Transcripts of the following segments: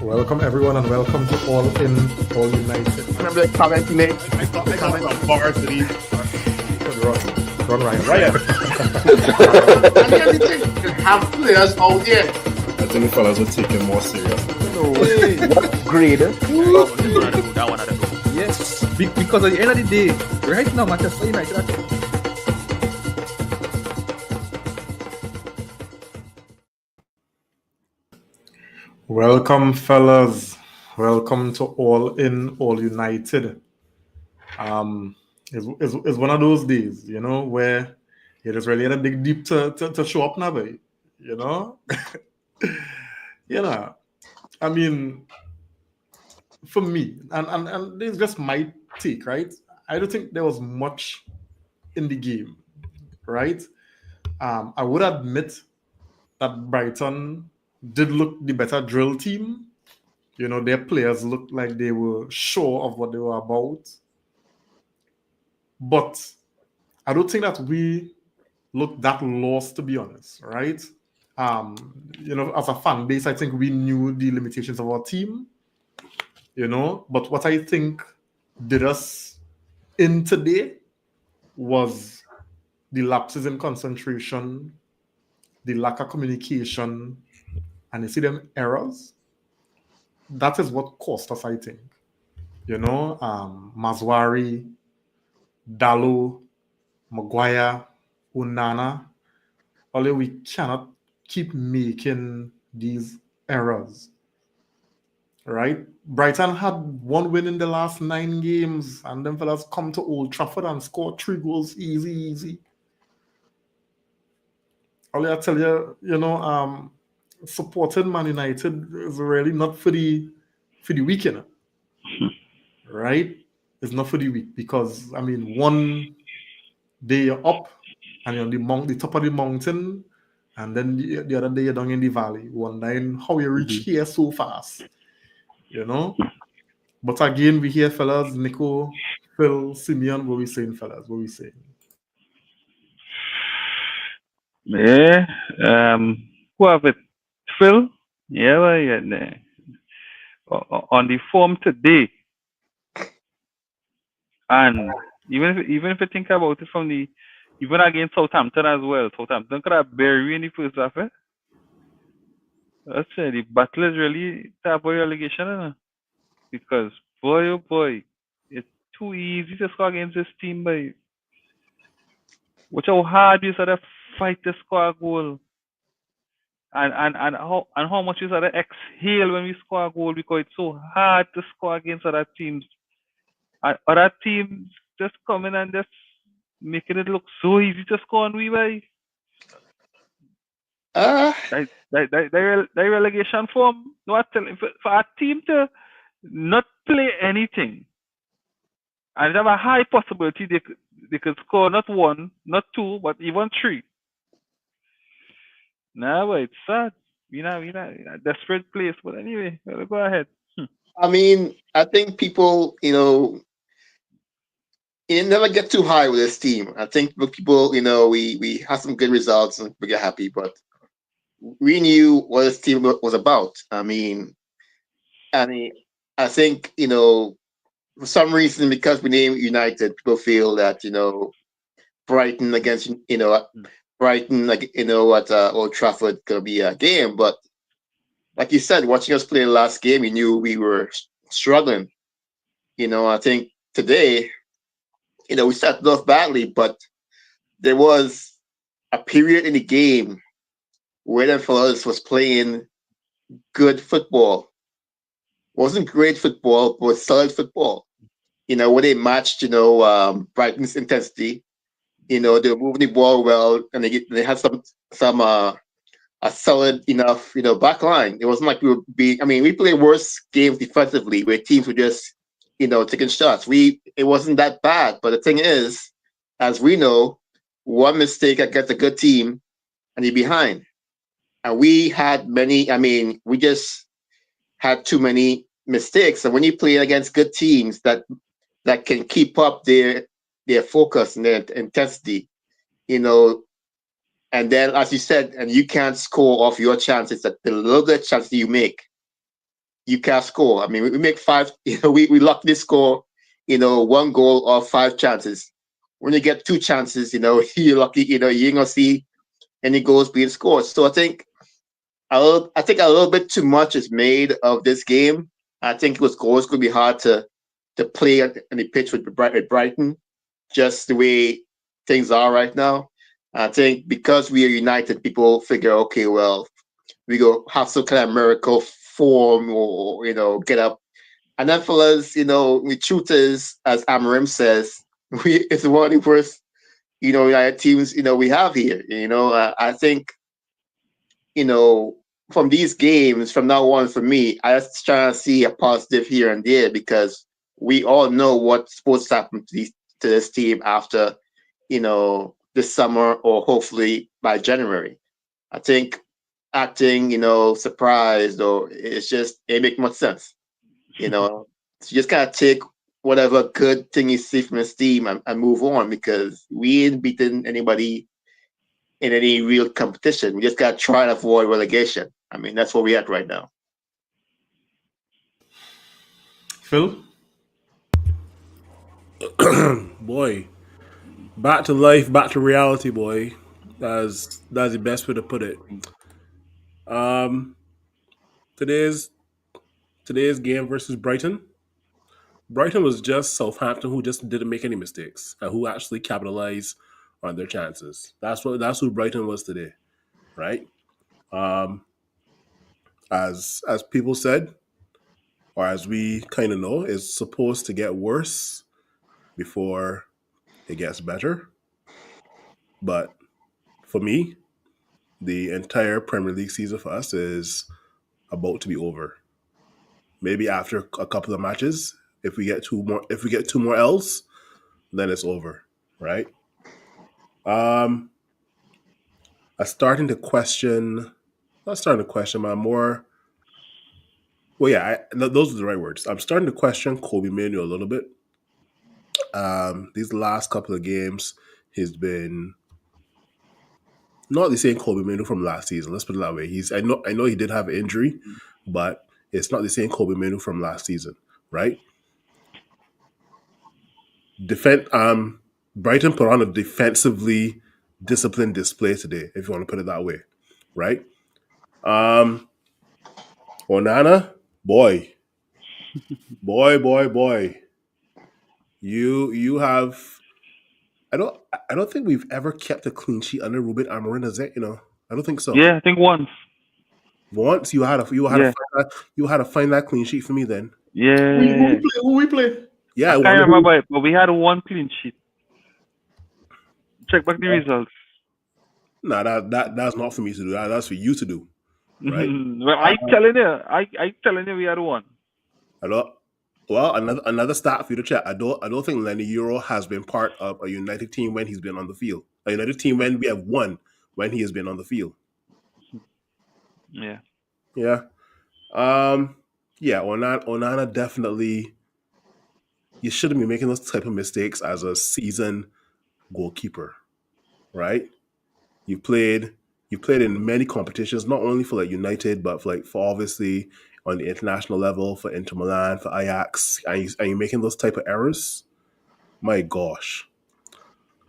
Welcome everyone and welcome to All In, All United. Remember the comment he made? I got some bars to these. Run Ryan. Ryan. And the other thing, you have players out there. I think the fellas will take it more serious. No way. What grade? That one I don't know. Yes. Because at the end of the day, right now, Manchester United are Welcome fellas. Welcome to All In, All United. It's one of those days, you know, where it is really a dig deep to show up now, babe. You know? I mean, for me, and this is just my take, right? I don't think there was much in the game, right? I would admit that Brighton did look the better drill team. You know, their players looked like they were sure of what they were about. But I don't think that we looked that lost, to be honest, right? You know, as a fan base, I think we knew the limitations of our team, you know, but what I think did us in today was the lapses in concentration, the lack of communication, and you see them errors. That is what cost us, I think. You know, Mazwari, Dallo, Maguire, Unana, although we cannot keep making these errors. Right? Brighton had one win in the last 9 games, and them fellas come to Old Trafford and score 3 goals easy. All I tell you, you know, supporting Man United is really not for the weekend, right? It's not for the week because I mean, one day you're up and you're on the top of the mountain, and then the other day you're down in the valley, wondering how you reach here so fast, you know. But again, we hear fellas, Nico, Phil, Simeon, what we saying, fellas? What we saying? Yeah, who have it? Phil? Yeah, well, yeah, on the form today, and even if you think about it from the even against Southampton as well, Southampton could have buried in the first half. That's the battle is really to avoid relegation, because boy oh boy, it's too easy to score against this team. By watch how hard you sort of fight to score a goal. And how much we sort of exhale when we score a goal, because it's so hard to score against other teams. And other teams just come in and just making it look so easy to score on we by. The relegation form, no, I tell you, for a team to not play anything and have a high possibility they could score not 1, not 2, but even 3. No, but it's sad. We're not a desperate place. But anyway, we'll go ahead. I mean, I think people, you know, you never get too high with this team. I think people, you know, we had some good results and we get happy, but we knew what this team was about. I think, you know, for some reason, because we named United, people feel that, you know, Brighton against, you know, Brighton, like, you know, at Old Trafford could be a game. But like you said, watching us play the last game, you knew we were struggling. You know, I think today, you know, we started off badly, but there was a period in the game where the fellas was playing good football. Wasn't great football, but solid football. You know, where they matched, you know, Brighton's intensity. You know, they were moving the ball well, and they had some a solid enough, you know, back line. It wasn't like we played worse games defensively where teams were just, you know, taking shots. It wasn't that bad. But the thing is, as we know, one mistake against a good team and you're behind. And we had we just had too many mistakes. And when you play against good teams that can keep up their focus and their intensity, you know, and then as you said, and you can't score off your chances, that the little bit chances you make, you can't score. I mean, we make five. We luckily score. 1 goal or 5 chances. When you get 2 chances, you're lucky. You ain't gonna see any goals being scored. So I think a little bit too much is made of this game. I think it was always going to be hard to play on the pitch with Brighton, just the way things are right now. I think because we are united, people figure, okay, well, we go have some kind of miracle form or get up. And then for us, the truth is, as Amarim says, it's one of the worst, United teams, we have here. I think, from these games from now on, for me, I just try to see a positive here and there because we all know what's supposed to happen to this team after, this summer or hopefully by January. I think acting, surprised or it make much sense. So you just gotta take whatever good thing you see from this team and move on because we ain't beaten anybody in any real competition. We just got to try and avoid relegation. I mean, that's where we're at right now. Phil? Boy, back to life, back to reality, boy. That's the best way to put it. Um, today's game versus Brighton. Brighton was just Southampton who just didn't make any mistakes and who actually capitalized on their chances. That's who Brighton was today, right? Um, as people said, or as we kind of know, it's supposed to get worse before it gets better. But for me, the entire Premier League season for us is about to be over. Maybe after a couple of matches, if we get two more L's, then it's over, right? I'm starting to question. Not starting to question, but I'm more. Well, yeah, those are the right words. I'm starting to question Kobe Manu a little bit. These last couple of games, he's been not the same Kobe Manu from last season. Let's put it that way. I know he did have an injury, but it's not the same Kobe Manu from last season, right? Brighton put on a defensively disciplined display today, if you want to put it that way, right? Onana, boy. You have. I don't think we've ever kept a clean sheet under Ruben Amorim, is it? I don't think so. Yeah, I think once. Once you had to find that clean sheet for me then. Yeah. Who we play? Yeah, I can't remember it, but we had one clean sheet. Check back the results. Nah, that's not for me to do. That's for you to do. Right? Well, I telling you we had one. Well, another stat for you to check. I don't think Lenny Euro has been part of a United team when he's been on the field. A United team when we have won when he has been on the field. Yeah. Yeah. Yeah, Onana definitely. You shouldn't be making those type of mistakes as a seasoned goalkeeper, right? You played in many competitions, not only for United, but for obviously on the international level for Inter Milan, for Ajax. Are you making those type of errors? My gosh.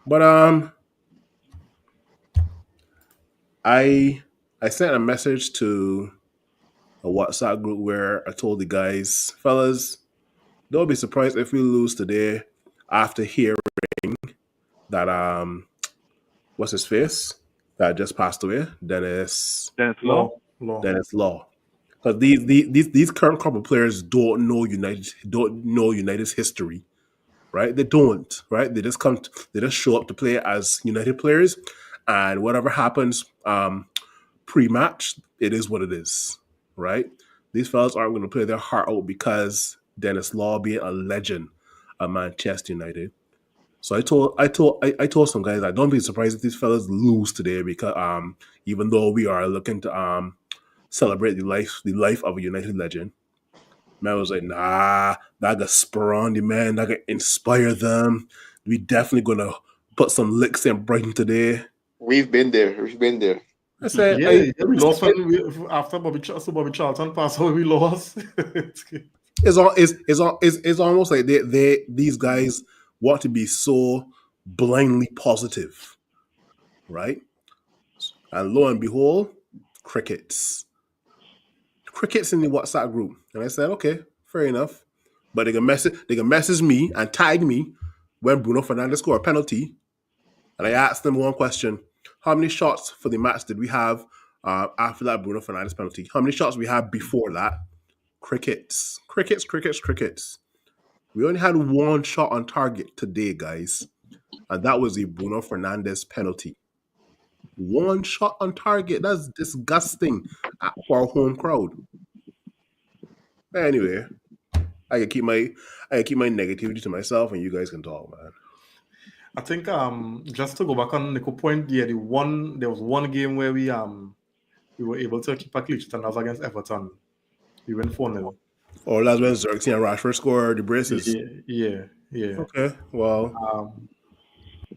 But I sent a message to a WhatsApp group where I told the guys, fellas, don't be surprised if we lose today after hearing that what's his face that just passed away, Dennis Law. Law. Because these current crop of players don't know United's history, right? They don't, right? They just show up to play as United players, and whatever happens pre-match, it is what it is, right? These fellas aren't going to play their heart out because Dennis Law being a legend at Manchester United. So I told some guys that don't be surprised if these fellas lose today because even though we are looking to celebrate the life of a United legend, man was like, nah, that got spur on the man, that got inspire them. We definitely gonna put some licks in Brighton today. We've been there. I said, Yeah, we lost when after Bobby Charlton passed away. We lost. it's almost like these guys want to be so blindly positive, right? And lo and behold, crickets in the WhatsApp group, and I said, okay, fair enough. But they can message me and tag me when Bruno Fernandes scored a penalty, and I asked them one question: how many shots for the match did we have after that Bruno Fernandes penalty? How many shots we had before that? Crickets. We only had one shot on target today, guys, and that was the Bruno Fernandes penalty. One shot on target. That's disgusting for our home crowd. Anyway, I can keep my negativity to myself, and you guys can talk, man. I think just to go back on Nico's point, yeah, there was one game where we were able to keep a clean sheet, and that was against Everton. We went 4-0. Or that's when Xerxes and Rashford scored the braces. Yeah. Okay, well,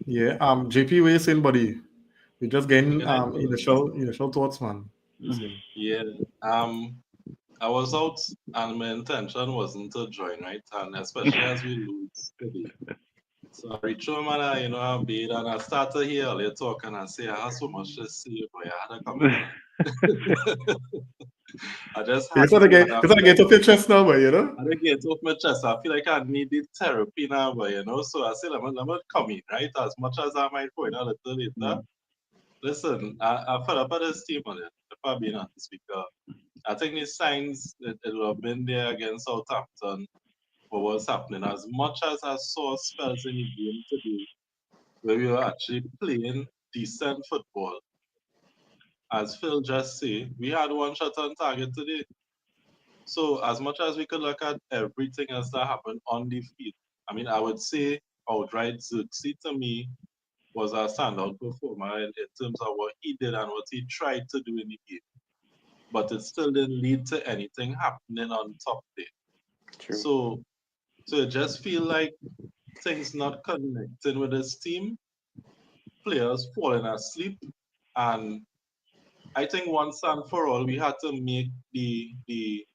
yeah. JP, what you saying, buddy? We're just getting initial thoughts, man. Yeah. I was out and my intention wasn't to join, right? And especially as we lose today. So I reached home and I bid and I started here earlier talk and I say I have so much to say, but I had to come in. I just had to get off your chest now, but I didn't get off my chest. I feel like I needed therapy now, but so I said I'm gonna come in, right? As much as I might go in a little later. Listen, I fed up at this team on it, if I'm being honest, because I think the signs that it would have been there against Southampton for what's happening. As much as I saw spells in the game today where we were actually playing decent football, as Phil just said, we had one shot on target today. So as much as we could look at everything else that happened on the field, I mean, I would say outright Xerxes to me was a standout performer in terms of what he did and what he tried to do in the game. But it still didn't lead to anything happening on top there. True. So it just feel like things not connecting with this team, players falling asleep, and I think once and for all we had to make the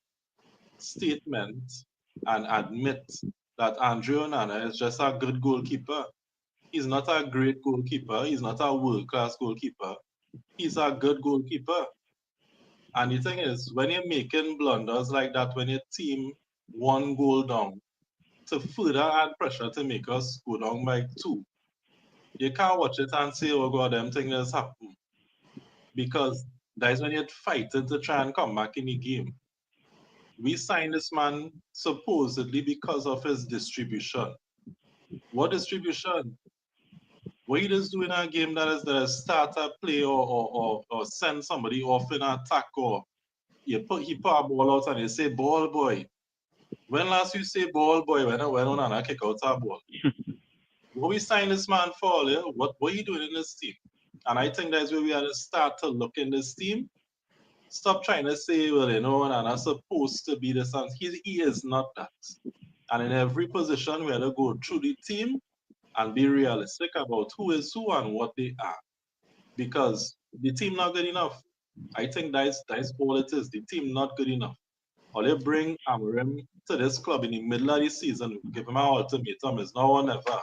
statement and admit that Andre Onana is just a good goalkeeper. He's not a great goalkeeper. He's not a world-class goalkeeper. He's a good goalkeeper. And the thing is, when you're making blunders like that, when your team one goal down, to further add pressure to make us go down by 2, you can't watch it and say, oh God, them things has happened. Because that's when you're fighting to try and come back in the game. We signed this man supposedly because of his distribution. What distribution? What he does do in a game that is the starter play or send somebody off in an attack, or he put a ball out and you say ball boy. When last you say ball boy when on a kick out a ball? What we signed this man for, yeah? What are you doing in this team? And I think that's where we have to start to look in this team. Stop trying to say, well, and I'm supposed to be this, and he is not that. And in every position, we have to go through the team and be realistic about who is who and what they are. Because the team not good enough. I think that's all it is. The team not good enough. Or they bring Amorim to this club in the middle of the season, give him an ultimatum, it's now or never.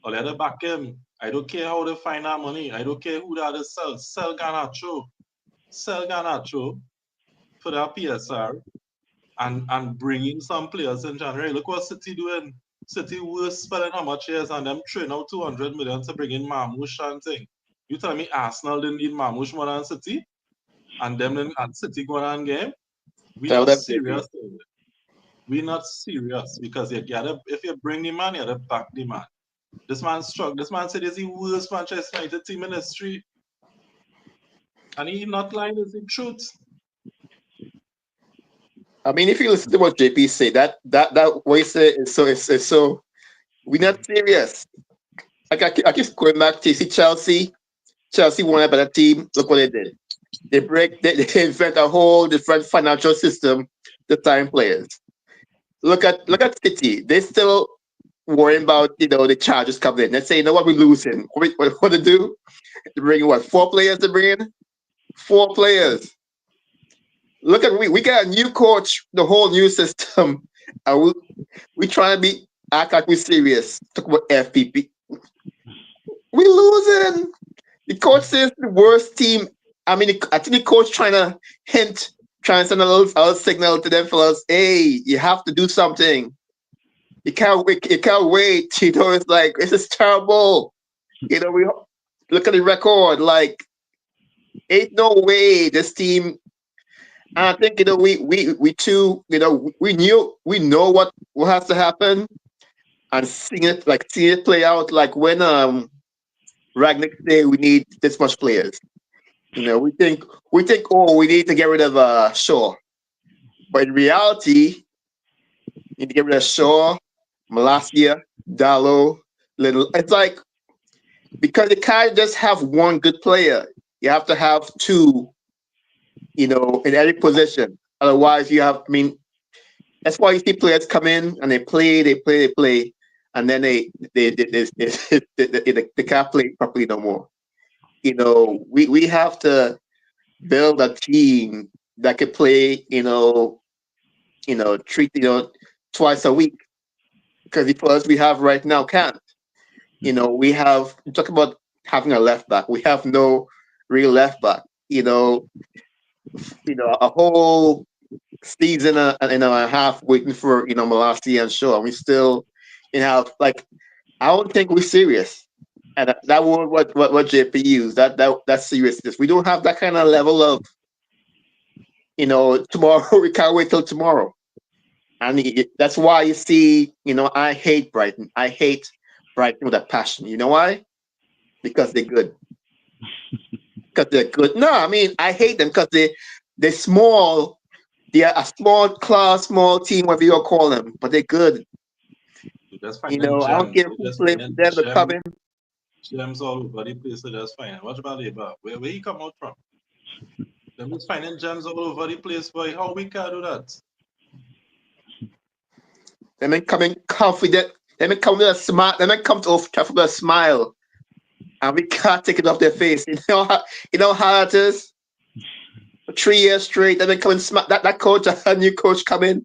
Or let them back him. I don't care how they find our money. I don't care who they are to sell. Sell Garnacho for that PSR and bring in some players in January. Look what City doing. City was spending how much years and them train out 200 million to bring in Marmoush and thing. You tell me Arsenal didn't need Marmoush more than City? And them and City going on game? We're not serious. We're not serious because if you bring the man, you gotta back the man. This man struck. This man said it's the worst Manchester United team in history. And he's not lying, it's the truth. I mean, if you listen to what JP said, that what he said is so we're not serious. Like I keep going back to see Chelsea. Chelsea won a better team. Look what they did. They invent a whole different financial system to sign players. Look at City. They still worrying about the charges coming in. Let's say, what we're losing. What to do? To bring what 4 players to bring in? 4 players. Look at we got a new coach, the whole new system, and we trying to act like we're serious. Talk about FPP. We losing. The coach says the worst team. I mean, I think the coach trying to send a little signal to them fellas. Hey, you have to do something. You can't wait. You can't wait. It's like this is terrible. We look at the record. Like, ain't no way this team. I think we too. We know what has to happen, and seeing it play out. Like when Ragnick say we need this much players. We think we need to get rid of Shaw, but in reality, you need to get rid of Shaw, Malasia, Dallo, Little. It's like because you can't just have one good player. You have to have 2, in every position. Otherwise, you have. I mean, that's why you see players come in and they play, and then they can't play properly no more. We have to build a team that could play, treat, twice a week. Because the players we have right now can't. We have talk about having a left back. We have no real left back. A whole season and a half waiting for Malasi and Shaw. And we still, I don't think we're serious. And that word what JP used, that's seriousness. We don't have that kind of level of, tomorrow. We can't wait till tomorrow. And that's why you see, I hate Brighton. I hate Brighton with a passion. You know why? Because they're good. Because they're good. No, I mean, I hate them because they're small. They're a small team, whatever you call them, but they're good. I don't care who plays them to come in. Gems all over the place, so just fine. What about Labour? Where you come out from? Them just finding gems all over the place, boy. How we can do that? They may come in confident. They may come with a smile. They may come to Old Trafford with a smile, and we can't take it off their face. You know how it is. 3 years straight, they may come and smile. That coach, a new coach, come in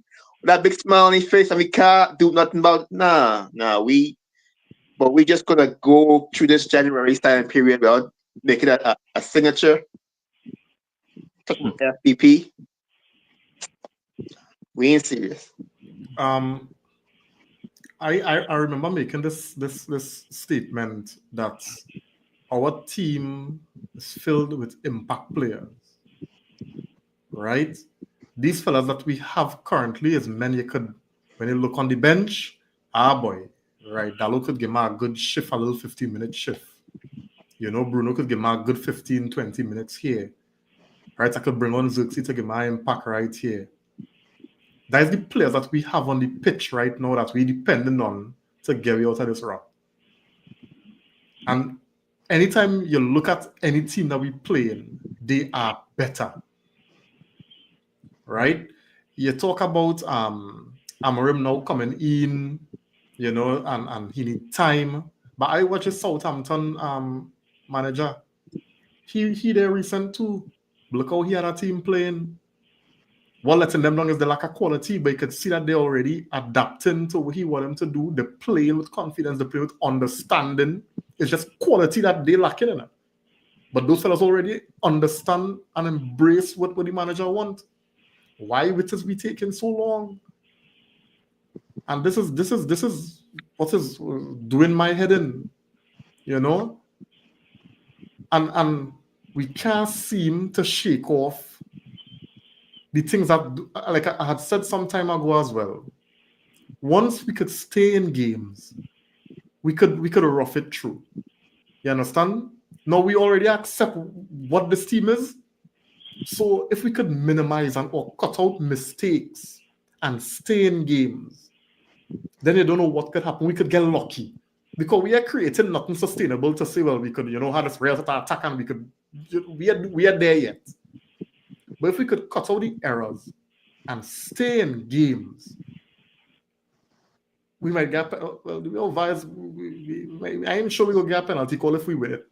with that big smile on his face, and we can't do nothing about it. Nah. But we're just gonna go through this January time period without making a signature. FPP. We ain't serious. I remember making this statement that our team is filled with impact players, right? These fellas that we have currently is men you could, when you look on the bench, boy, right? Dallo could give me a good shift, a little 15-minute shift. Bruno could give me a good 15, 20 minutes here. Right? I could bring on Zirkzee to give my impact right here. That is the players that we have on the pitch right now that we're depending on to get you out of this rut. And anytime you look at any team that we play in, they are better. Right? You talk about Amorim now coming in, and he need time. But I watch his Southampton manager. He there recent too. Look how he had a team playing. What letting them down is the lack of quality, but you can see that they're already adapting to what he want them to do. They're playing with confidence, they're playing with understanding. It's just quality that they're lacking in it. But those fellas already understand and embrace what the manager wants. Why it is we taking so long? And this is what is doing my head in, And we can't seem to shake off the things that, like I had said some time ago as well. Once we could stay in games, we could rough it through. You understand? Now we already accept what this team is. So if we could minimize or cut out mistakes and stay in games, then you don't know what could happen. We could get lucky. Because we are creating nothing sustainable to say, well, we could, have this real attack and we are there yet. But if we could cut out the errors and stay in games, we might get I ain't sure we gonna get a penalty call if we win it.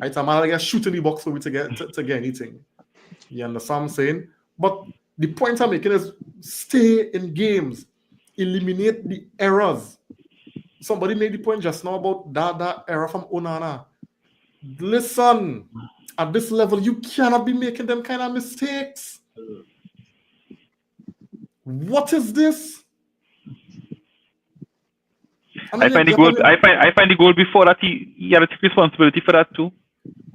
Right, I'm gonna get shoot in the box for we to get anything. You understand what I'm saying? But the point I'm making is stay in games, eliminate the errors. Somebody made the point just now about that error from Onana. Listen, at this level, you cannot be making them kind of mistakes. What is this? I find the goal before that he had to take responsibility for that too.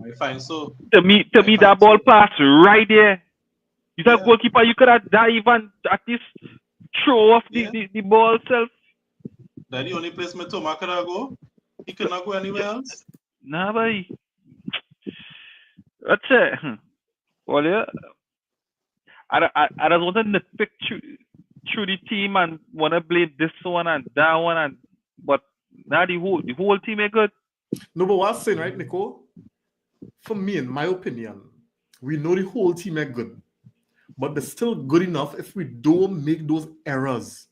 I find so. To me that ball pass right there. You that goalkeeper, you could have dive and at least throw off the ball self. That's the only place Mitoma could go. He could not go anywhere else. Nah, boy. That's it. Well, yeah. I just want to nitpick through the team and want to blame this one and that one, but now the whole team is good. No, but what I'm saying, right, Nico? For me, in my opinion, we know the whole team is good, but they're still good enough if we don't make those errors.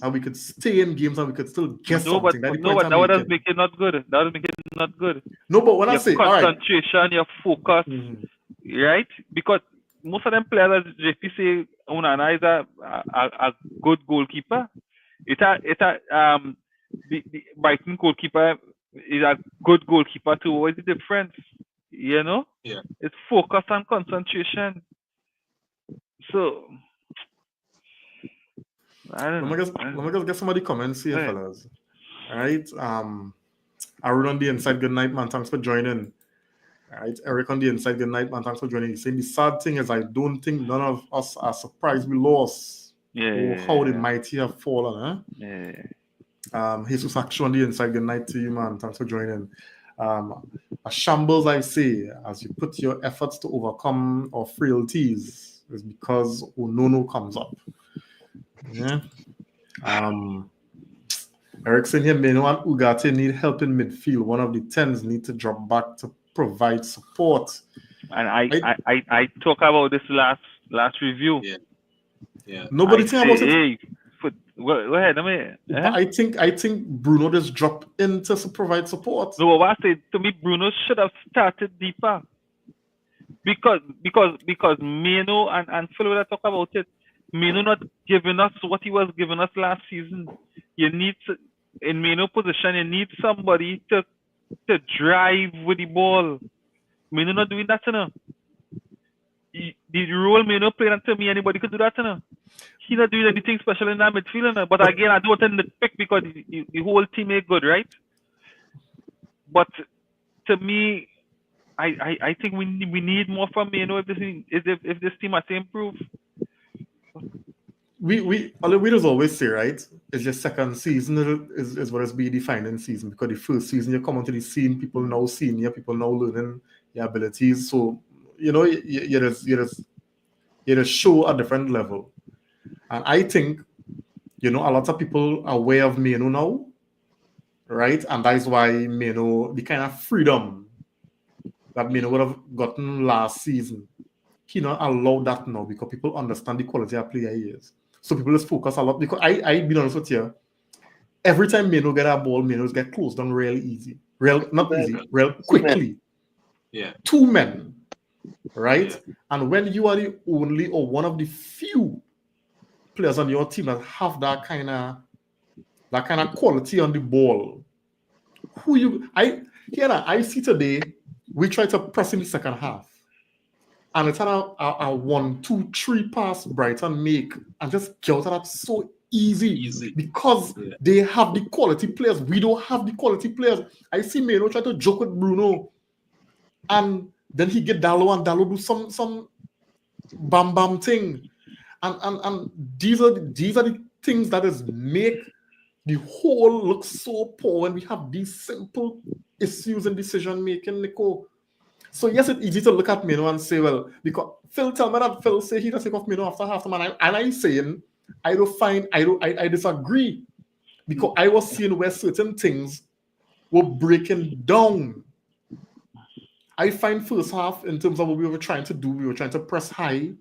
And we could stay in games and we could still get something. But that doesn't make it not good. That doesn't make it not good. No, but when I say concentration, your focus, right? Because most of them players, as JP say, Onana is a good goalkeeper. The Brighton goalkeeper is a good goalkeeper too. What is the difference? You know? Yeah. It's focus and concentration. So I don't know. Let me just get some of the comments here, fellas. All right. Aaron on the inside, good night, man. Thanks for joining. All right. Eric on the inside, good night, man. Thanks for joining. He's saying the sad thing is I don't think none of us are surprised we lost. How the mighty have fallen, huh? Yeah. Jesus Action on the inside, good night to you, man. Thanks for joining. A shambles, I say, as you put your efforts to overcome our frailties is because Onono comes up. Yeah. Erickson here, Meno and Ugarte need help in midfield. One of the 10s need to drop back to provide support. And I talk about this last review. Yeah. Nobody think about it. Go ahead. I think Bruno just dropped in to provide support. No, what I say to me, Bruno should have started deeper. Because Meno and Phil will talk about it. Meno not giving us what he was giving us last season. You need in Meno position, you need somebody to drive with the ball. Meno not doing that, you know. The role Meno played until me, anybody could do that, you know. He not doing anything special in that midfield, you know. But again, I don't want to nitpick because the whole team is good, right? But to me, I think we need more from Meno if this team has to improve. We just always say, right? It's your second season is what is be defining season, because the first season you come onto the scene, people now seeing you, people now learning your abilities. So you know you just show a different level. And I think, you know, a lot of people are aware of Meno now, right? And that is why Meno, the kind of freedom that Meno would have gotten last season, he not allowed that now because people understand the quality of player he is. So people just focus a lot, because I be honest with you, every time Meno get a ball, Meno get closed down real quickly. Yeah. 2 men, right? Yeah. And when you are the only or one of the few players on your team that have that kind of quality on the ball, I see today we try to press in the second half. And it's a 1-2-3 pass Brighton make and just get out of that so easy. Because they have the quality players. We don't have the quality players. I see Meno try to joke with Bruno, and then he get Dallo and Dallo do some bam thing. And these are the things that is make the whole look so poor when we have these simple issues in decision making, Nico. So yes, it's easy to look at Meno and say, well, because Phil tell me that Phil say he doesn't take off Meno after half time, and I'm saying I disagree, because I was seeing where certain things were breaking down. I find first half, in terms of what we were trying to do, we were trying to press high,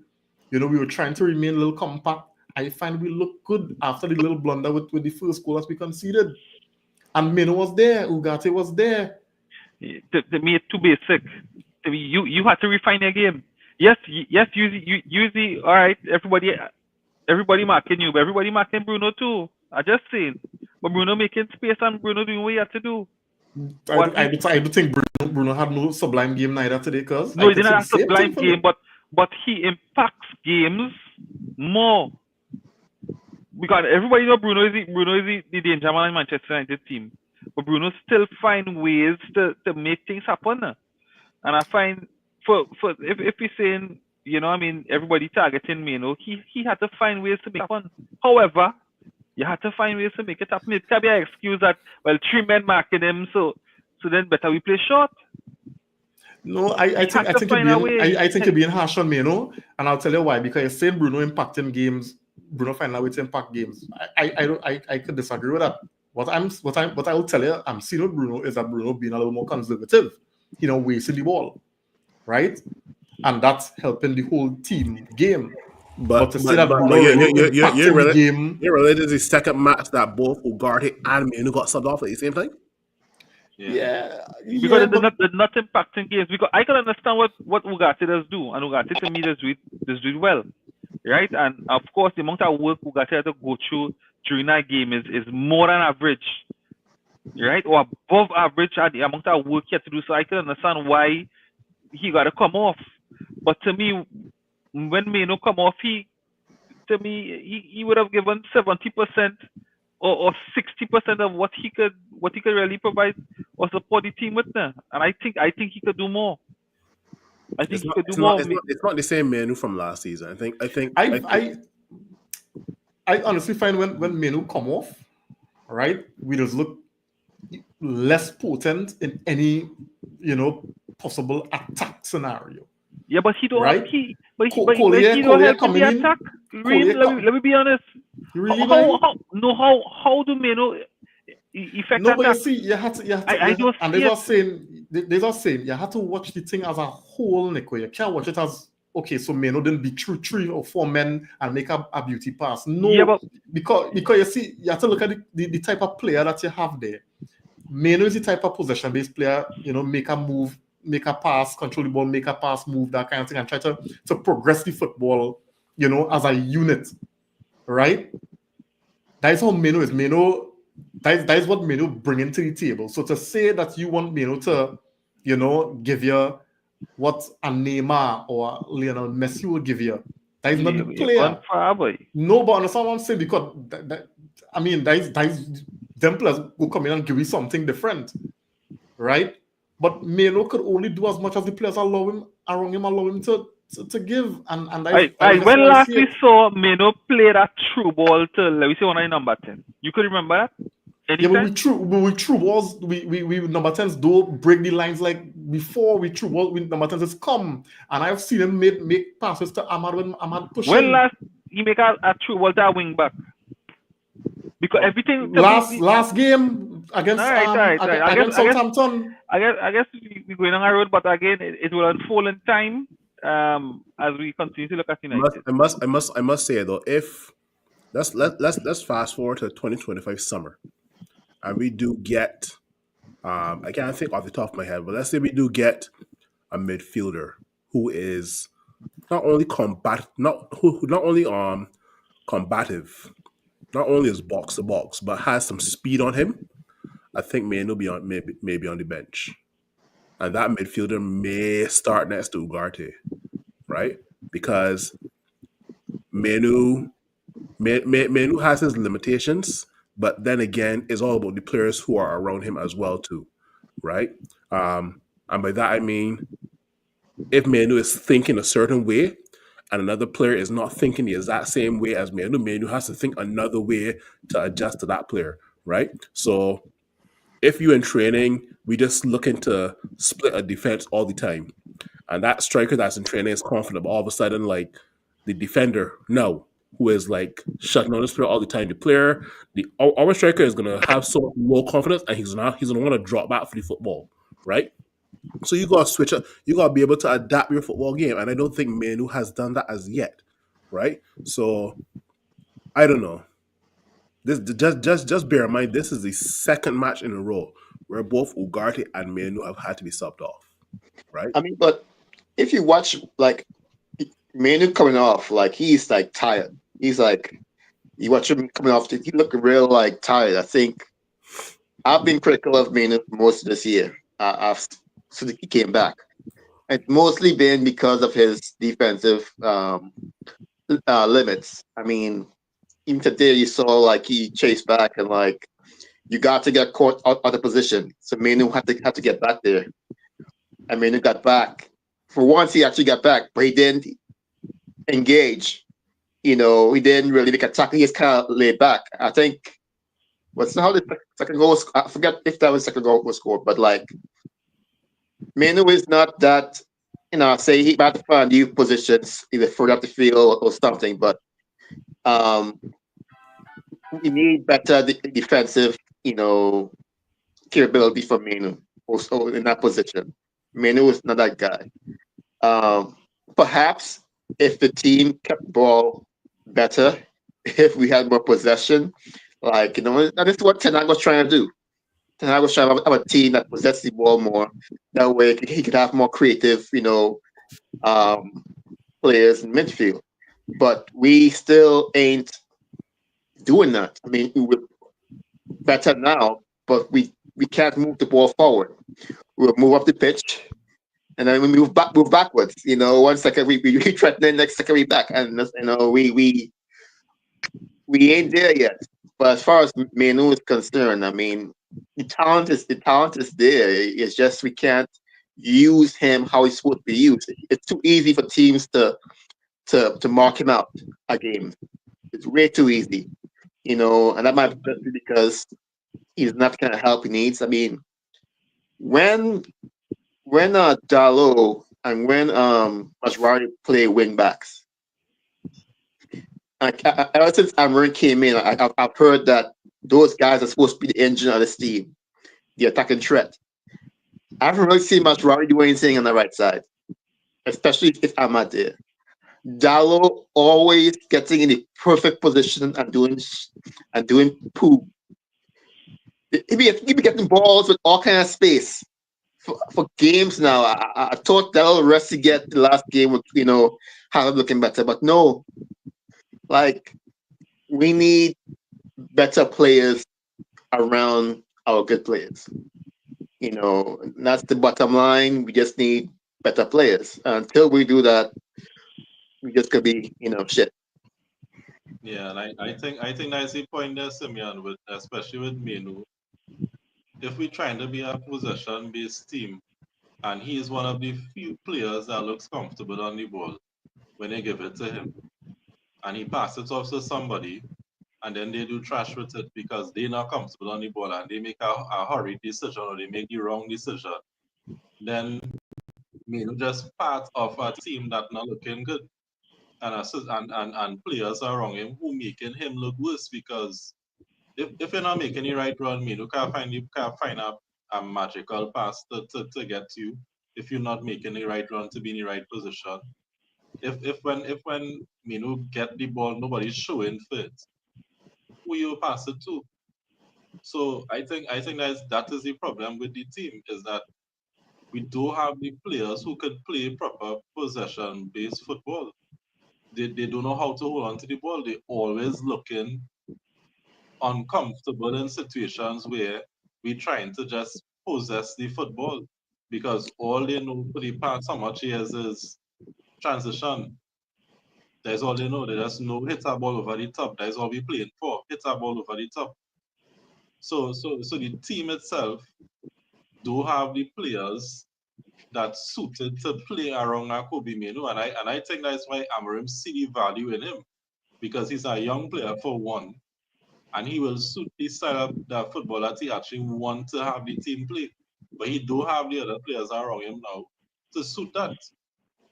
you know, we were trying to remain a little compact. I find we look good after the little blunder with the first goal that we conceded. And Meno was there, Ugarte was there. To me, it's too basic. To me, you had to refine your game. Yes, use the all right. Everybody marking you, but everybody marking Bruno too. I just saying, but Bruno making space and Bruno doing what he had to do. I do think Bruno had no sublime game neither today, because no, he didn't have a sublime game, but he impacts games more. Because everybody know Bruno is the danger man in Manchester United team. But Bruno still find ways to make things happen. And I find for if we're saying, you know, I mean, everybody targeting Meno, he had to find ways to make it happen. However, you had to find ways to make it happen. It can't be an excuse that, well, 3 men marking him, so then better we play short. No, I think you're being harsh on Meno, and I'll tell you why. Because you're saying Bruno impacting games, Bruno finding a way to impact games. I could disagree with that. What I will tell you, I'm seeing with Bruno is that Bruno being a little more conservative, you know, wasting the ball, right? And that's helping the whole team game. But to say that Bruno you're game, related to the second match that both Ugarte and Meno got subbed off at the same time. Yeah, because they're not impacting games. Because I can understand what Ugarte does do, and Ugarte to me does do it well, right? And of course, the amount of work Ugarte had to go through during that game is more than average, right? Or above average at the amount of work he had to do. So I can understand why he got to come off. But to me, when Meno come off, he would have given 70% or 60% of what he could really provide or support the team with them. And I think he could do more. It's not the same Meno from last season. I honestly find when Meno come off, right, we just look less potent in any, you know, possible attack scenario. Yeah, but he don't right? help. He don't help in the attack. Let me be honest. How do Meno affect no, attack? but you see, you have to and they're just saying you have to watch the thing as a whole, Nico. You can't watch it as, okay, so Meno didn't beat through 3 or 4 men and make a beauty pass. No, yeah, but because you see, you have to look at the type of player that you have there. Meno is the type of possession-based player, you know, make a move, make a pass, control the ball, make a pass, move, that kind of thing, and try to progress the football, you know, as a unit, right? That is how Meno is. That is what Meno bringing to the table. So to say that you want Meno to, you know, give you what a Neymar or Lionel Messi will give you, that is not the player. No, but understand what I'm saying, because that is them players will come in and give you something different, right? But Meno could only do as much as the players around him allow him to give. And when last we saw Meno play that through ball to, let me say, one of number 10. You could remember that? Anytime? Yeah, but we threw balls. We number 10s don't break the lines like before. We threw balls. Number 10s just come, and I've seen him make passes to Ahmad when Ahmad pushed. When last he make a through ball to a wing back? Because everything last game against against Southampton. I guess we're going on a road, but again, it will unfold in time as we continue to look at United. I must say though, if let's fast forward to 2025 summer, and we do get I can't think off the top of my head, but let's say we do get a midfielder who is not only combative, not only is box to box, but has some speed on him. I think Meno may be on the bench, and that midfielder may start next to Ugarte, right? Because Meno has his limitations, but then again, it's all about the players who are around him as well too, right? And by that I mean, if Meno is thinking a certain way, and another player is not thinking the exact same way as Meno has to think another way to adjust to that player, right? So if you in training, we just looking to split a defense all the time, and that striker that's in training is confident, but all of a sudden, like, the defender, who is like shutting on this player all the time, our striker is going to have so low confidence, and he's going to want to drop back for the football, right? So you got to switch up. You got to be able to adapt your football game. And I don't think Meno has done that as yet, right? So I don't know. This just bear in mind this is the second match in a row where both Ugarte and Menu have had to be subbed off. Right? I mean, but if you watch like Manu coming off, like he's like tired. He's like you watch him coming off, he look real like tired. I think I've been critical of Manu most of this year. Since he came back. It's mostly been because of his defensive limits. I mean, even today you saw like he chased back and like you got to get caught out of the position. So Manu had to get back there. And Manu got back. For once, he actually got back, but he didn't engage. He didn't really make a tackle. He just kind of laid back. I think what's how the second goal? I forget if that was second goal was scored, but like Manu is not that. Say he might find new positions either further up the field or something, but um, we need better defensive, capability from Manu also in that position. Manu is not that guy. Perhaps if the team kept the ball better, if we had more possession, and this is what Tenag was trying to do. Tenag was trying to have a team that possessed the ball more. That way he could have more creative, players in midfield. But we still ain't doing that. I mean, we're better now, but we can't move the ball forward. We'll move up the pitch, and then we move backwards. 1 second we threaten, next second we back, and we ain't there yet. But as far as Menu is concerned, I mean, the talent is there. It's just we can't use him how he's supposed to be used. It's too easy for teams to mark him out a game. It's way too easy, and that might be because he's not the kind of help he needs. I mean, when Dallo and when Masrari play wing backs, ever since Amarin came in, I've heard that those guys are supposed to be the engine of this team, the attacking threat. I haven't really seen Masrari do anything on the right side, especially if I'm not there. Dallo always getting in the perfect position and doing poo. He be getting balls with all kind of space for games now. I thought Dallo rest to get the last game with Howard looking better, but no. Like we need better players around our good players. That's the bottom line. We just need better players. Until we do that, we just could be shit. Yeah, and I think that's the point there, Simeon, with especially with Menu. If we're trying to be a possession-based team, and he is one of the few players that looks comfortable on the ball when they give it to him, and he passes it off to somebody, and then they do trash with it because they're not comfortable on the ball and they make a hurried decision or they make the wrong decision, then just part of a team that not looking good. And players around him who making him look worse because if you're not making the right run, you can't find a magical pass to get to you if you're not making the right run to be in the right position. If when get the ball, nobody's showing fit, who you pass it to? So I think that is the problem with the team is that we do have the players who could play proper possession based football. They don't know how to hold on to the ball. They always looking uncomfortable in situations where we're trying to just possess the football because all they know for the past how much years is transition. That's all they know. They just know hit a ball over the top. That's all we playing for. Hit a ball over the top. So the team itself do have the players that suited to play around Kobe Menu, and I think that's why Amarim see the value in him because he's a young player for one, and he will suit the style of the football that he actually want to have the team play. But he do have the other players around him now to suit that,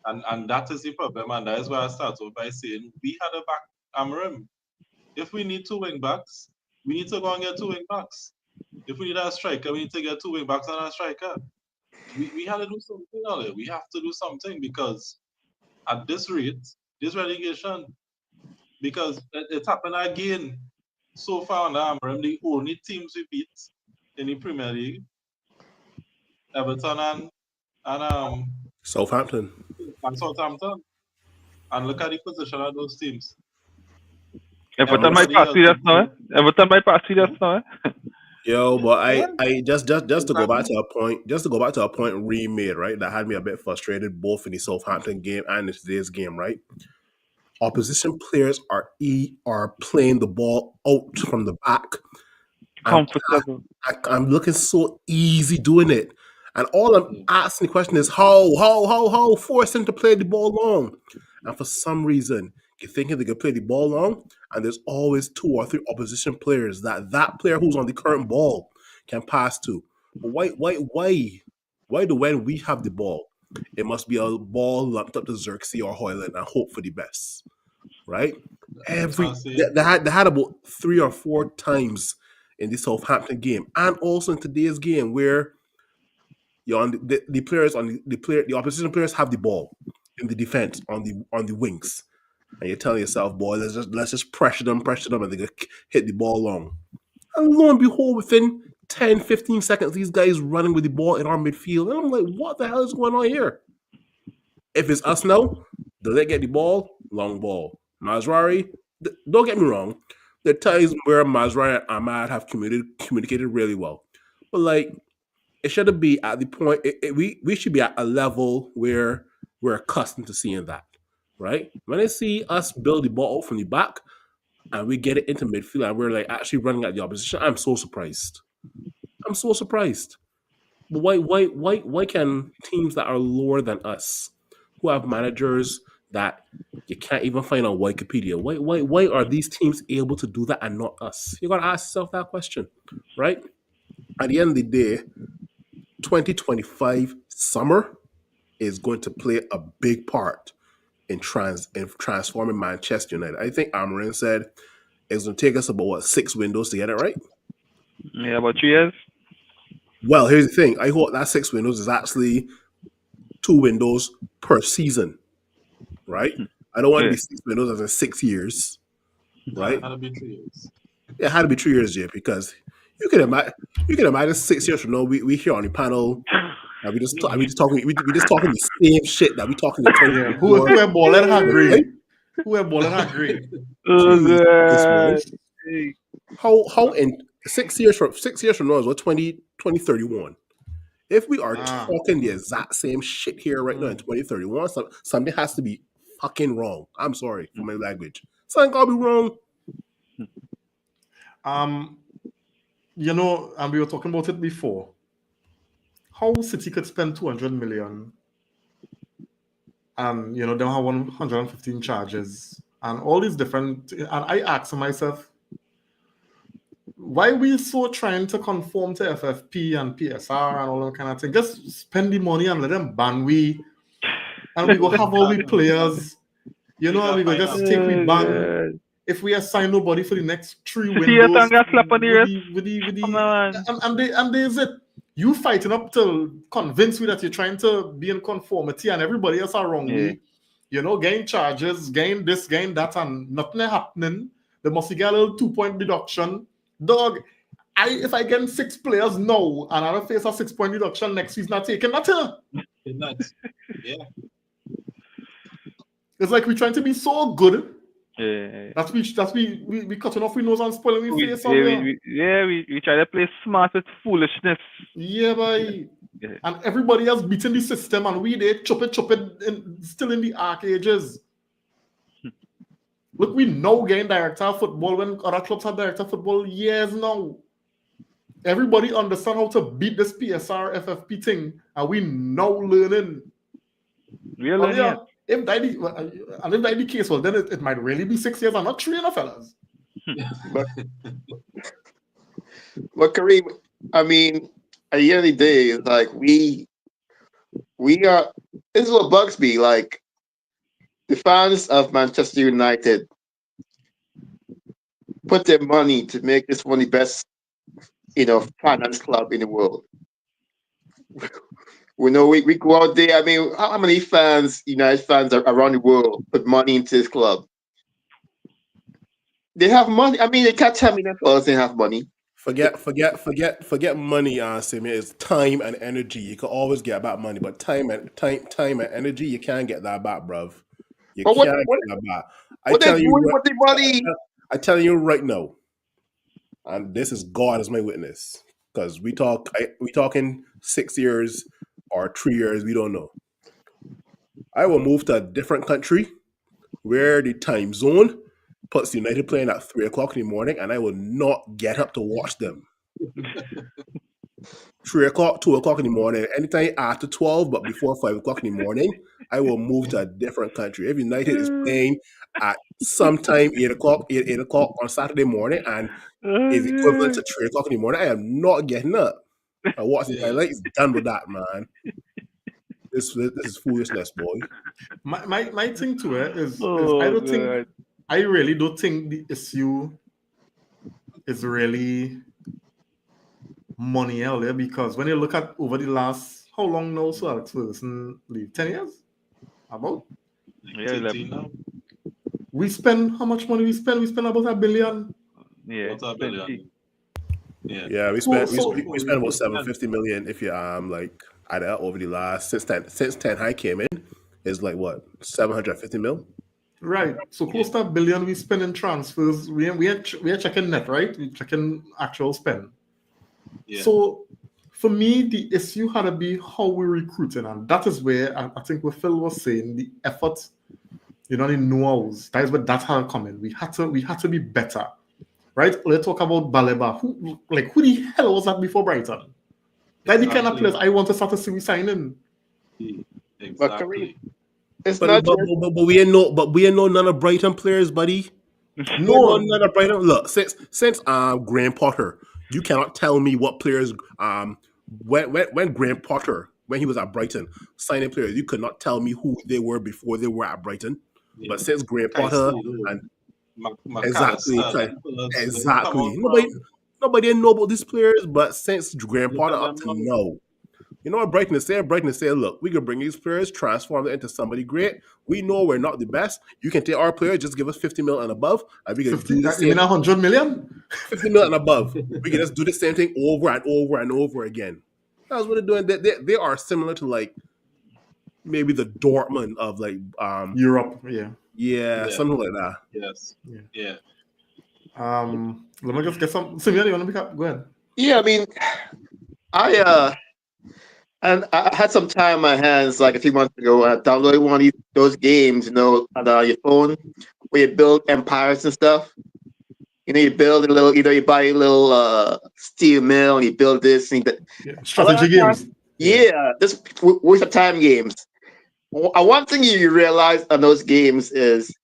and that is the problem, and that is why I started by saying we had a back Amarim. If we need two wing backs, we need to go and get two wing backs. If we need a striker, we need to get two wing backs and a striker. We had to do something earlier. We have to do something because at this rate, this relegation, because it happened again. So far on the Amorim, the only teams we beat in the Premier League, Everton and Southampton. Southampton. And look at the position of those teams. Everton might Everybody pass else. serious now, eh? Everton might pass serious now, eh? Yo, but Yeah. I just to go back Exactly. to a point Ree made, right? That had me a bit frustrated both in the Southampton game and in today's game, right? Opposition players are playing the ball out from the back. Comfortable. I'm looking so easy doing it. And all I'm asking the question is how force them to play the ball long. And for some reason, you're thinking they can play the ball long, and there's always 2 or 3 opposition players that player who's on the current ball can pass to. But why do when we have the ball, it must be a ball lumped up to Xerxes or Hoyland and hope for the best, right? They had about 3 or 4 times in the Southampton game, and also in today's game where you're on the players on the opposition players have the ball in the defense on the wings, and you're telling yourself, boy, let's just pressure them, and they hit the ball long. And lo and behold, within 10, 15 seconds, these guys running with the ball in our midfield, and I'm like, what the hell is going on here? If it's us now, do they get the ball? Long ball. Mazrari, don't get me wrong. There are times where Mazrari and Ahmad have communicated really well. But like, it shouldn't be at the point, we should be at a level where we're accustomed to seeing that, right? When I see us build the ball out from the back and we get it into midfield and we're like actually running at the opposition, I'm so surprised. But why can teams that are lower than us, who have managers that you can't even find on Wikipedia, why are these teams able to do that and not us? You gotta ask yourself that question, right? At the end of the day, 2025 summer is going to play a big part in transforming Manchester United. I think Amarin said it's going to take us about 6 windows to get it right. Yeah, about 3 years. Well, here's the thing. I hope that 6 windows is actually 2 windows per season, right? I don't want to be 6 windows as in 6 years, right? It had to be 3 years. It had to be 3 years, Jay, because you can imagine 6 years from now we here on the panel and we just talking the same shit that we talking to 20 Yeah, who have balling agree? Right? Who have balling agree? How in 6 years from now is what 2031. If we are talking the exact same shit here right now in 2031, something has to be fucking wrong. I'm sorry for my language. Something gotta be wrong. You know, and we were talking about it before. How City could spend 200 million and, you know, they have 115 charges and all these different, and I asked myself, why we so trying to conform to FFP and PSR and all that kind of thing? Just spend the money and let them ban we, and we go have all the players, you know, and we go just take we ban. If we assign nobody for the next 3 windows, and there's it. You fighting up to convince me that you're trying to be in conformity and everybody else are wrong. You know, gain charges, gain this, gain that, and nothing happening. They must get a little 2-point deduction. Dog, if I get 6 players now and I don't face a 6-point deduction next season, not taking nothing. Yeah. It's like we're trying to be so good. Yeah. That's we cutting off we nose and spoiling we face. We try to play smart with foolishness. Yeah, boy. Yeah. And everybody else beating the system, and we there chop it, still in the arc ages. Look, we know getting director of football when other clubs have director of football years now. Everybody understand how to beat this PSR FFP thing, and we now learning. Really? Yeah. If that is the case, well, then it might really be 6 years and not 3, fellas. But Kareem, I mean, at the end of the day, it's like we are. This is what bugs me. Like the fans of Manchester United put their money to make this one of the best, finance club in the world. We know we go out there. I mean, how many fans, United fans around the world, put money into this club? They have money. I mean, they can't tell me that fellas didn't have money. Forget money, Simeon. It's time and energy. You can always get back money, but time and energy, you can't get that back, bruv. You But can't get that back. what they doing with the money? I tell you right now, and this is God as my witness, because we talking 6 years or 3 years, we don't know. I will move to a different country where the time zone puts United playing at 3 o'clock in the morning, and I will not get up to watch them. 3 o'clock, 2 o'clock in the morning, anytime after 12, but before 5 o'clock in the morning, I will move to a different country. If United is playing at sometime 8 o'clock on Saturday morning and is equivalent to 3 o'clock in the morning, I am not getting up. I watch the highlights, done with that, man. This is foolishness, boy. My thing to it is I really don't think the issue is really money out there, because when you look at over the last, how long now Sir Alex Ferguson leave? 10 years? About? Yeah, 18 now. We spend, how much money we spend? We spend about $1 billion. Yeah, What's $1 billion? Yeah, we spent about 750 million if you like add it up over the last since Ten High came in, is like what, 750 mil? Right. So close to $1 billion we spend in transfers. We are checking net, right? We're checking actual spend. Yeah. So for me, the issue had to be how we're recruiting, and that is where I think what Phil was saying, the effort, the know-hows. That is where that had to come in. We had to be better, right? Let's talk about Baleba. Who the hell was that before Brighton? That's the kind of players I want to start to see we signing. Exactly. It's But not we ain't no none of Brighton players, buddy. None of Brighton. Look, since Graham Potter, you cannot tell me what players when Graham Potter, when he was at Brighton, signing players, you could not tell me who they were before they were at Brighton. Yeah. But since Graham Potter and exactly. Nobody didn't know about these players, but since Graham Potter up to now. You know what Brighton is saying? Brighton is saying, look, we can bring these players, transform them into somebody great. We know we're not the best. You can take our players, just give us 50 mil and above, and we can do the same. You mean 100 million? 50 mil and above. We can just do the same thing over and over and over again. That's what they're doing. They are similar to like maybe the Dortmund of like Europe. Yeah, something like that. Yes. Yeah. Let me just get some. Simeon, you want to pick up? Go ahead. Yeah, I mean, I had some time on my hands like a few months ago. I downloaded one of those games, on your phone, where you build empires and stuff. You build a little, you buy a little steel mill, and you build this and that. Strategy games. Yeah, this waste of time games. One thing you realize on those games is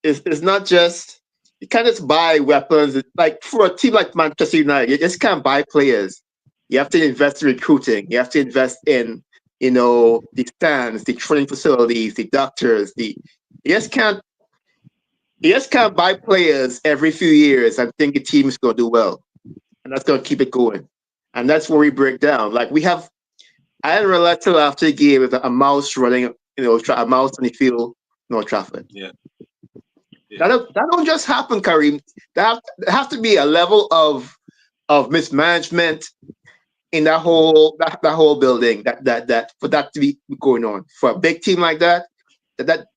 not just, you can't just buy weapons. Like for a team like Manchester United, you just can't buy players. You have to invest in recruiting. You have to invest in, the stands, the training facilities, the doctors. You just can't buy players every few years and think the team is going to do well, and that's going to keep it going. And that's where we break down. Like I didn't realize till after the game with a mouse running, a mouse on the field, no traffic. Yeah. That don't just happen, Kareem. There have to be a level of mismanagement in that whole building that for that to be going on. For a big team like that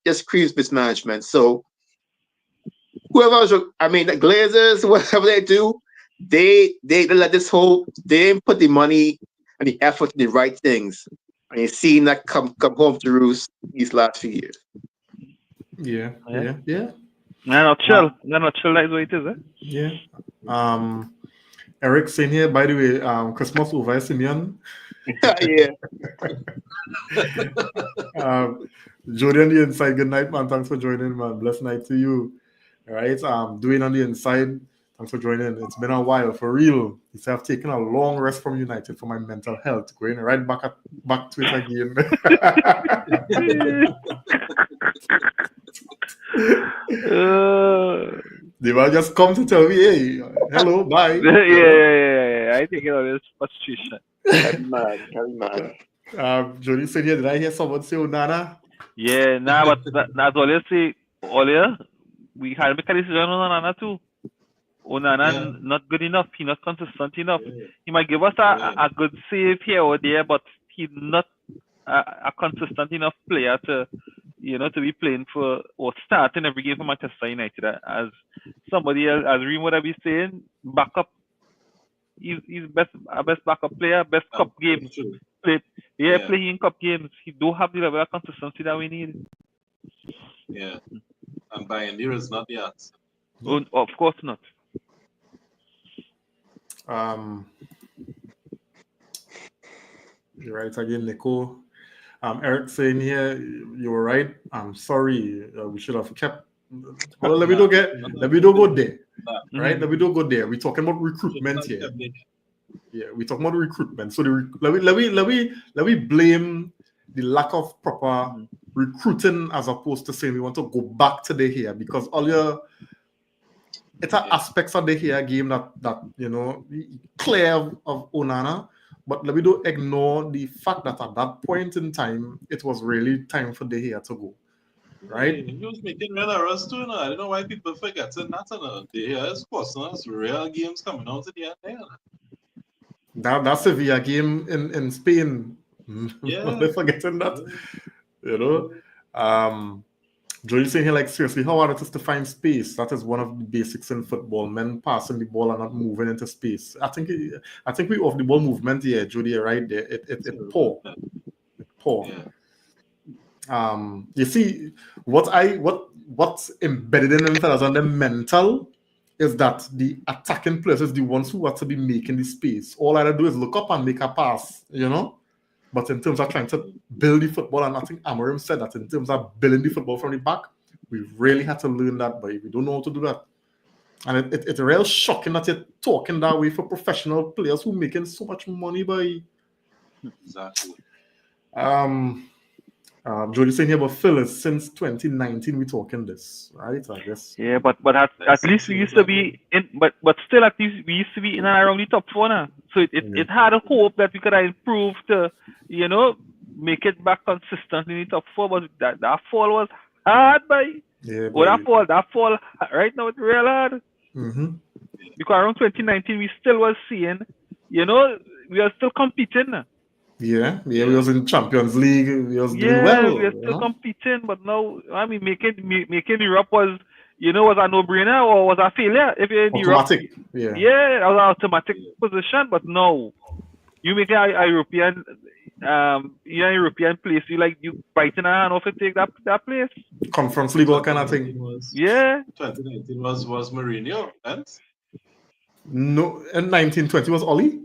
just creates mismanagement. So whoever, the Glazers, whatever they do, they let they didn't put the money and the effort in the right things. And you're seeing that come home to roost these last few years. Yeah. Not chill. Not chill like the way it is, eh? Yeah. Eric saying here, by the way, Christmas over, Simeon. Yeah. Jody on the inside, good night, man. Thanks for joining, man. Blessed night to you. All right. Dwayne on the inside, thanks for joining. It's been a while, for real. He said, I've taken a long rest from United for my mental health. Going right back to it again. They will just come to tell me, hey, hello, bye. Yeah. I think it's frustration. Man. Jody said, yeah, did I hear someone say Onana? Yeah, but that's all you say earlier. We had to make a decision on Onana too. Onana not good enough. He not consistent enough. Yeah. He might give us a good save here or there, but he's not a consistent enough player to to be playing for or starting every game for Manchester United. As somebody else, as Reem would be saying, backup. He's best backup player, best cup games True. played. Playing in cup games. He don't have the level of consistency that we need. Yeah. And Pioneer is not the answer. Of course not. You're right again, Nico. Eric saying here, you were right. I'm sorry. We should have kept. Well, let me don't go there. Right? Let me don't go there. We're talking about recruitment here. Yeah, we're talking about recruitment. So let me blame the lack of proper recruiting as opposed to saying we want to go back to the here because all your aspects of the here game that clear of Onana. But let me don't ignore the fact that at that point in time, it was really time for De Gea to go. Right? He was making real errors too. I don't know why people forget that. De Gea is costing us real games coming out at the end there. That Sevilla game in Spain. Yeah. They're forgetting that. Joey saying here, like, seriously, how hard it is to find space? That is one of the basics in football. Men passing the ball and not moving into space. I think we off the ball movement here, Jody, right there. It's poor. It's poor. Yeah. You see, what's embedded in them fellas on the mental is that the attacking players is the ones who are to be making the space. All I do is look up and make a pass, But in terms of trying to build the football, and I think Amorim said that in terms of building the football from the back, we really had to learn that, but we don't know how to do that. And it's real shocking that you're talking that way for professional players who are making so much money by. Exactly. Jody saying here about Phyllis since 2019 we're talking this, right? I guess. Yeah, but at least we used to be in, but still at least we used to be in and around the top 4 now. So it had a hope that we could improve to make it back consistent in the top 4. But that fall was hard, by. Yeah. That fall right now it's real hard. Mm-hmm. Because around 2019 we still was seeing, we are still competing. Yeah, we was in Champions League. We was doing well. We are still competing, but now I mean making Europe was was a no-brainer or was a failure if you're in automatic. Europe. Yeah, that was an automatic position. But no, you make a European European place. You biting a hand off to take that place. Conference League, all kind of thing. 2019 was Mourinho, and no, in 1920 was Oli.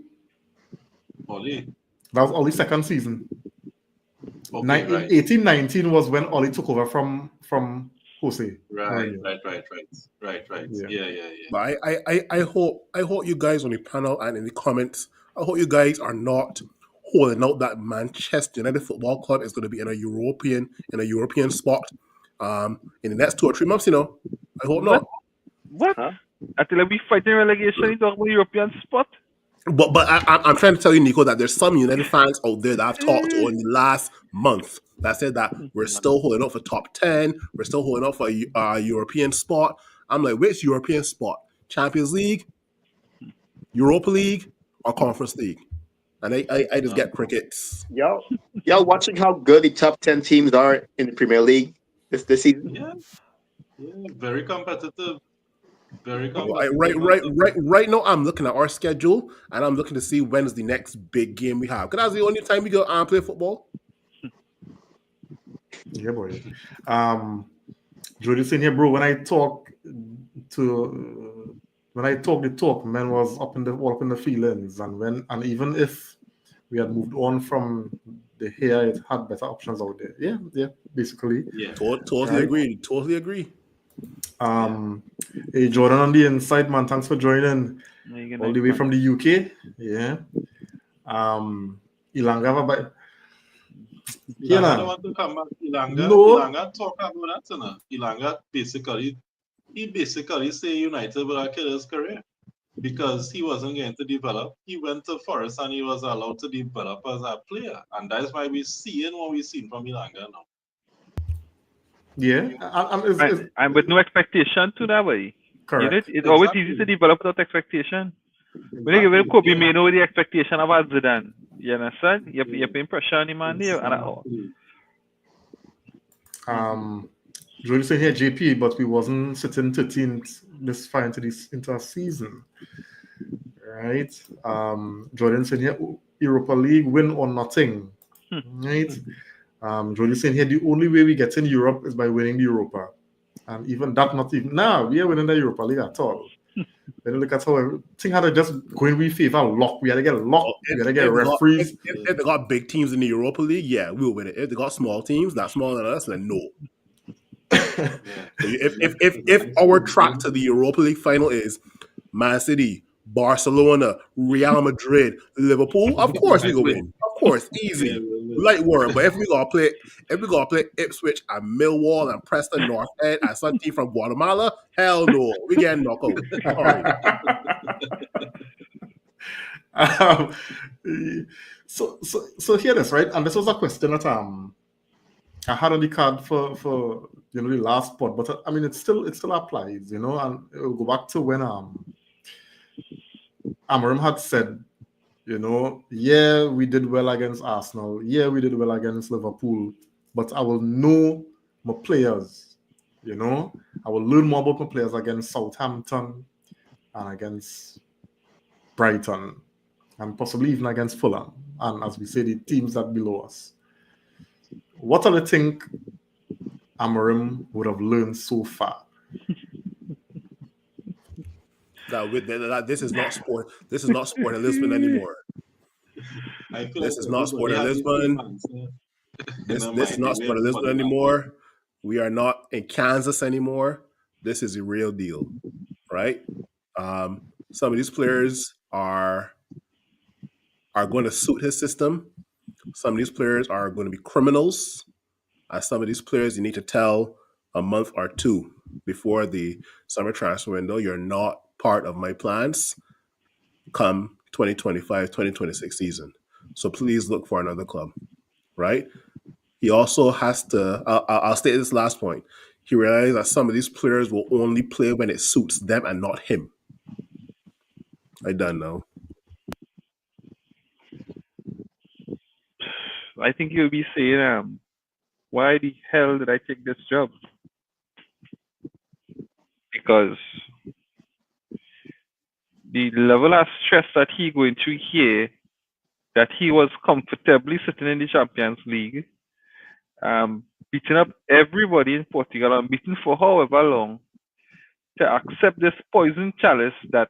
That was Ollie's second season. Okay, 18-19 was when Ollie took over from Jose. Right. Yeah. But I hope you guys on the panel and in the comments, I hope you guys are not holding out that Manchester United Football Club is going to be in a European spot in the next 2 or 3 months. I hope not. What? Until we fighting relegation, you talk about European spot. But I'm trying to tell you, Nico, that there's some United fans out there that I've talked to in the last month that said that we're still holding out for top 10, we're still holding out for a European spot. I'm like, which European spot? Champions League, Europa League, or Conference League? And I just get crickets. Y'all watching how good the top 10 teams are in the Premier League this season? Yeah, very competitive. Very Right now, I'm looking at our schedule and I'm looking to see when's the next big game we have. Because that's the only time we go and play football. Yeah, boy. Jody saying here, bro. When I talk the talk, man was all up in the feelings, and even if we had moved on from the here, it had better options out there. Yeah, basically. Yeah, totally agree. Hey, Jordan on the inside, man. Thanks for joining all the way from the UK. Yeah. Ilanga, but I don't want to come back. Ilanga talk about that. Ilanga basically say United will kill his career because he wasn't going to develop. He went to Forest and he was allowed to develop as a player, and that's why we're seeing what we've seen from Ilanga now. Yeah, I'm with no expectation to that way. Correct. It's always easy to develop without expectation. When you give it Kobe Mino with the expectation of Zidane, you understand? You're putting pressure on him, and Jordan saying here JP, but we wasn't sitting 13th this far into a season, right? Jordan saying here Europa League win or nothing, right? Jordan saying here the only way we get in Europe is by winning the Europa, and even that not even we are winning the Europa League at all. When you look at how everything had to just go in we favor lock. We had to get locked. We had to get referees. If they got big teams in the Europa League, yeah, we'll win it. If they got small teams, not smaller than us, then no. If our track to the Europa League final is Man City, Barcelona, Real Madrid, Liverpool, of course we go win. Of course, easy, light work. But if we gotta play Ipswich and Millwall and Preston North End and some team from Guatemala, hell no, we getting knocked out. So hear this, right? And this was a question that I had on the card for the last pod, but I mean it still applies, and it will go back to when Amorim had said, yeah, we did well against Arsenal, yeah, we did well against Liverpool, but I will know my players, I will learn more about my players against Southampton and against Brighton and possibly even against Fulham, and as we say, the teams that below us. What do you think Amorim would have learned so far? This is not sport. This is not sport in Lisbon anymore. This is not sport in Lisbon. This is not sport in Lisbon anymore. We are not in Kansas anymore. This is a real deal, right? Some of these players are going to suit his system. Some of these players are going to be criminals. Some of these players you need to tell a month or two before the summer transfer window, you're not part of my plans come 2025, 2026 season. So please look for another club, right? He also has to, I'll state this last point. He realized that some of these players will only play when it suits them and not him. I don't know. I think you'll be saying, why the hell did I take this job? Because the level of stress that he going through here, that he was comfortably sitting in the Champions League, beating up everybody in Portugal and beating for however long, to accept this poison chalice that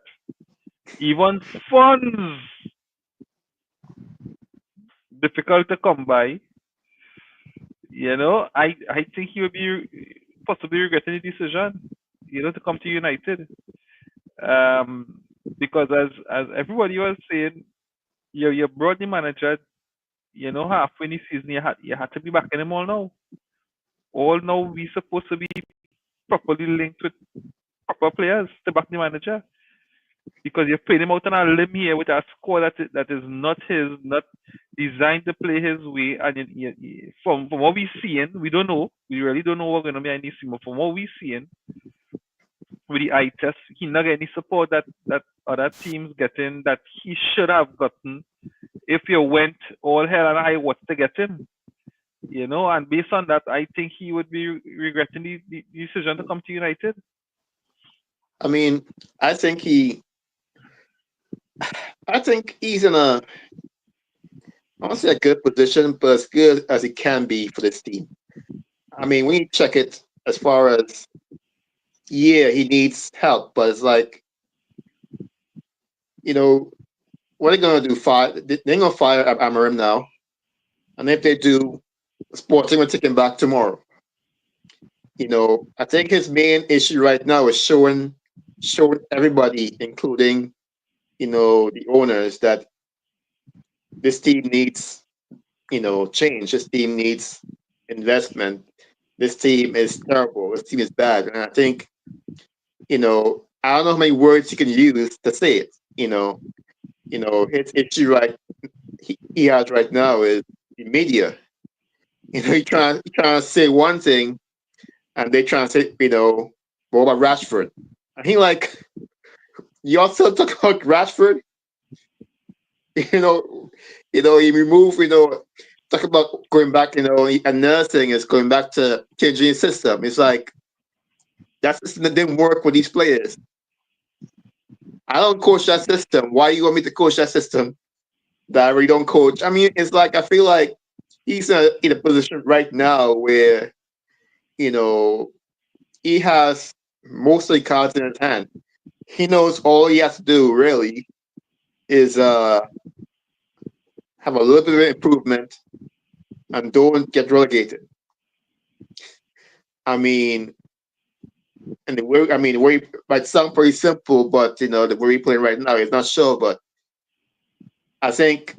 even funds difficult to come by. I think he would be possibly regretting the decision, to come to United. Because as everybody was saying, you brought the manager, halfway in the season, you had to be backing him all now. All now we supposed to be properly linked with proper players to back the manager. Because you're playing him out on a limb here with a squad that is not his, not designed to play his way. And from what we're seeing, we don't know. We really don't know what's going to be any team. But from what we're seeing, with the eye test, he not get any support that other teams getting that he should have gotten if you went all hell and high water to get him. And based on that, I think he would be regretting the decision to come to United. I mean, I think he's in I won't say a good position, but as good as it can be for this team. I mean, when you check it as far as, yeah, he needs help, but it's like, what are they going to do? They're going to fire Amorim now. And if they do, Sporting will take him back tomorrow. I think his main issue right now is showing everybody, including, the owners, that this team needs, change. This team needs investment. This team is terrible. This team is bad. And I think, I don't know how many words you can use to say it. His issue he has right now is the media. He trying to say one thing, and they trying to say, what about Rashford? I think like you also talk about Rashford. You know, he remove. Talk about going back. Another thing is going back to changing the system. It's like that system that didn't work with these players. I don't coach that system. Why you want me to coach that system that I really don't coach? I mean, it's like I feel like he's in a position right now where you know he has most of the cards in his hand. He knows all he has to do really is have a little bit of improvement and don't get relegated. I mean, and the way might sound pretty simple, but the way he's playing right now is not sure. But I think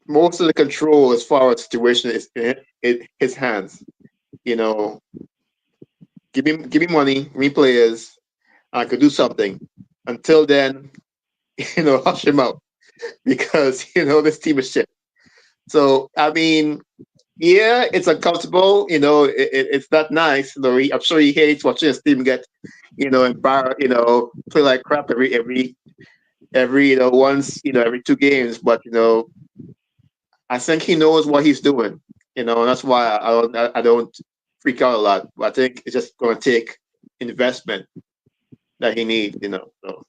most of the control as far as situation is in his hands. You know, give me money, give me players, I could do something. Until then, hush him out because this team is shit. So I mean, yeah, it's uncomfortable. It's not nice. I'm sure he hates watching his team get, embarrassed. Play like crap every once every 2 games. But I think he knows what he's doing. And that's why I don't freak out a lot. But I think it's just going to take investment that he needs. So.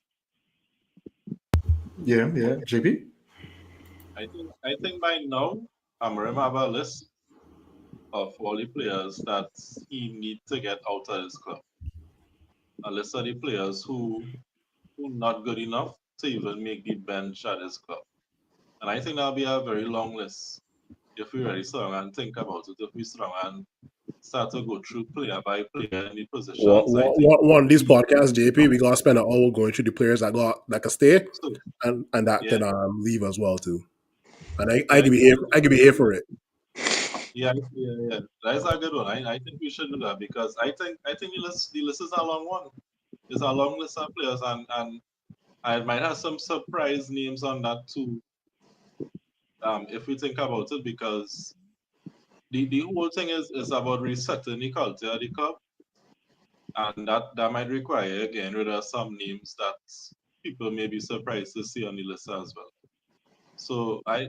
Yeah, JP. I think by now Amarim have a list of all the players that he need to get out of his club. A list of the players who not good enough to even make the bench at his club. And I think that'll be a very long list if we really strong and think about it. If we strong and start to go through player by player in the positions, I think One of these podcasts, JP, we gotta spend an hour going through the players that can stay so. and that Yeah, can leave as well too. And I yeah, could be here. I could be here for it. yeah. That's a good one. I think we should do that because I think the list is a long one. It's a long list of players and I might have some surprise names on that too. If we think about it, because the whole thing is about resetting the culture of the club, and that might require again rid of some names that people may be surprised to see on the list as well. So I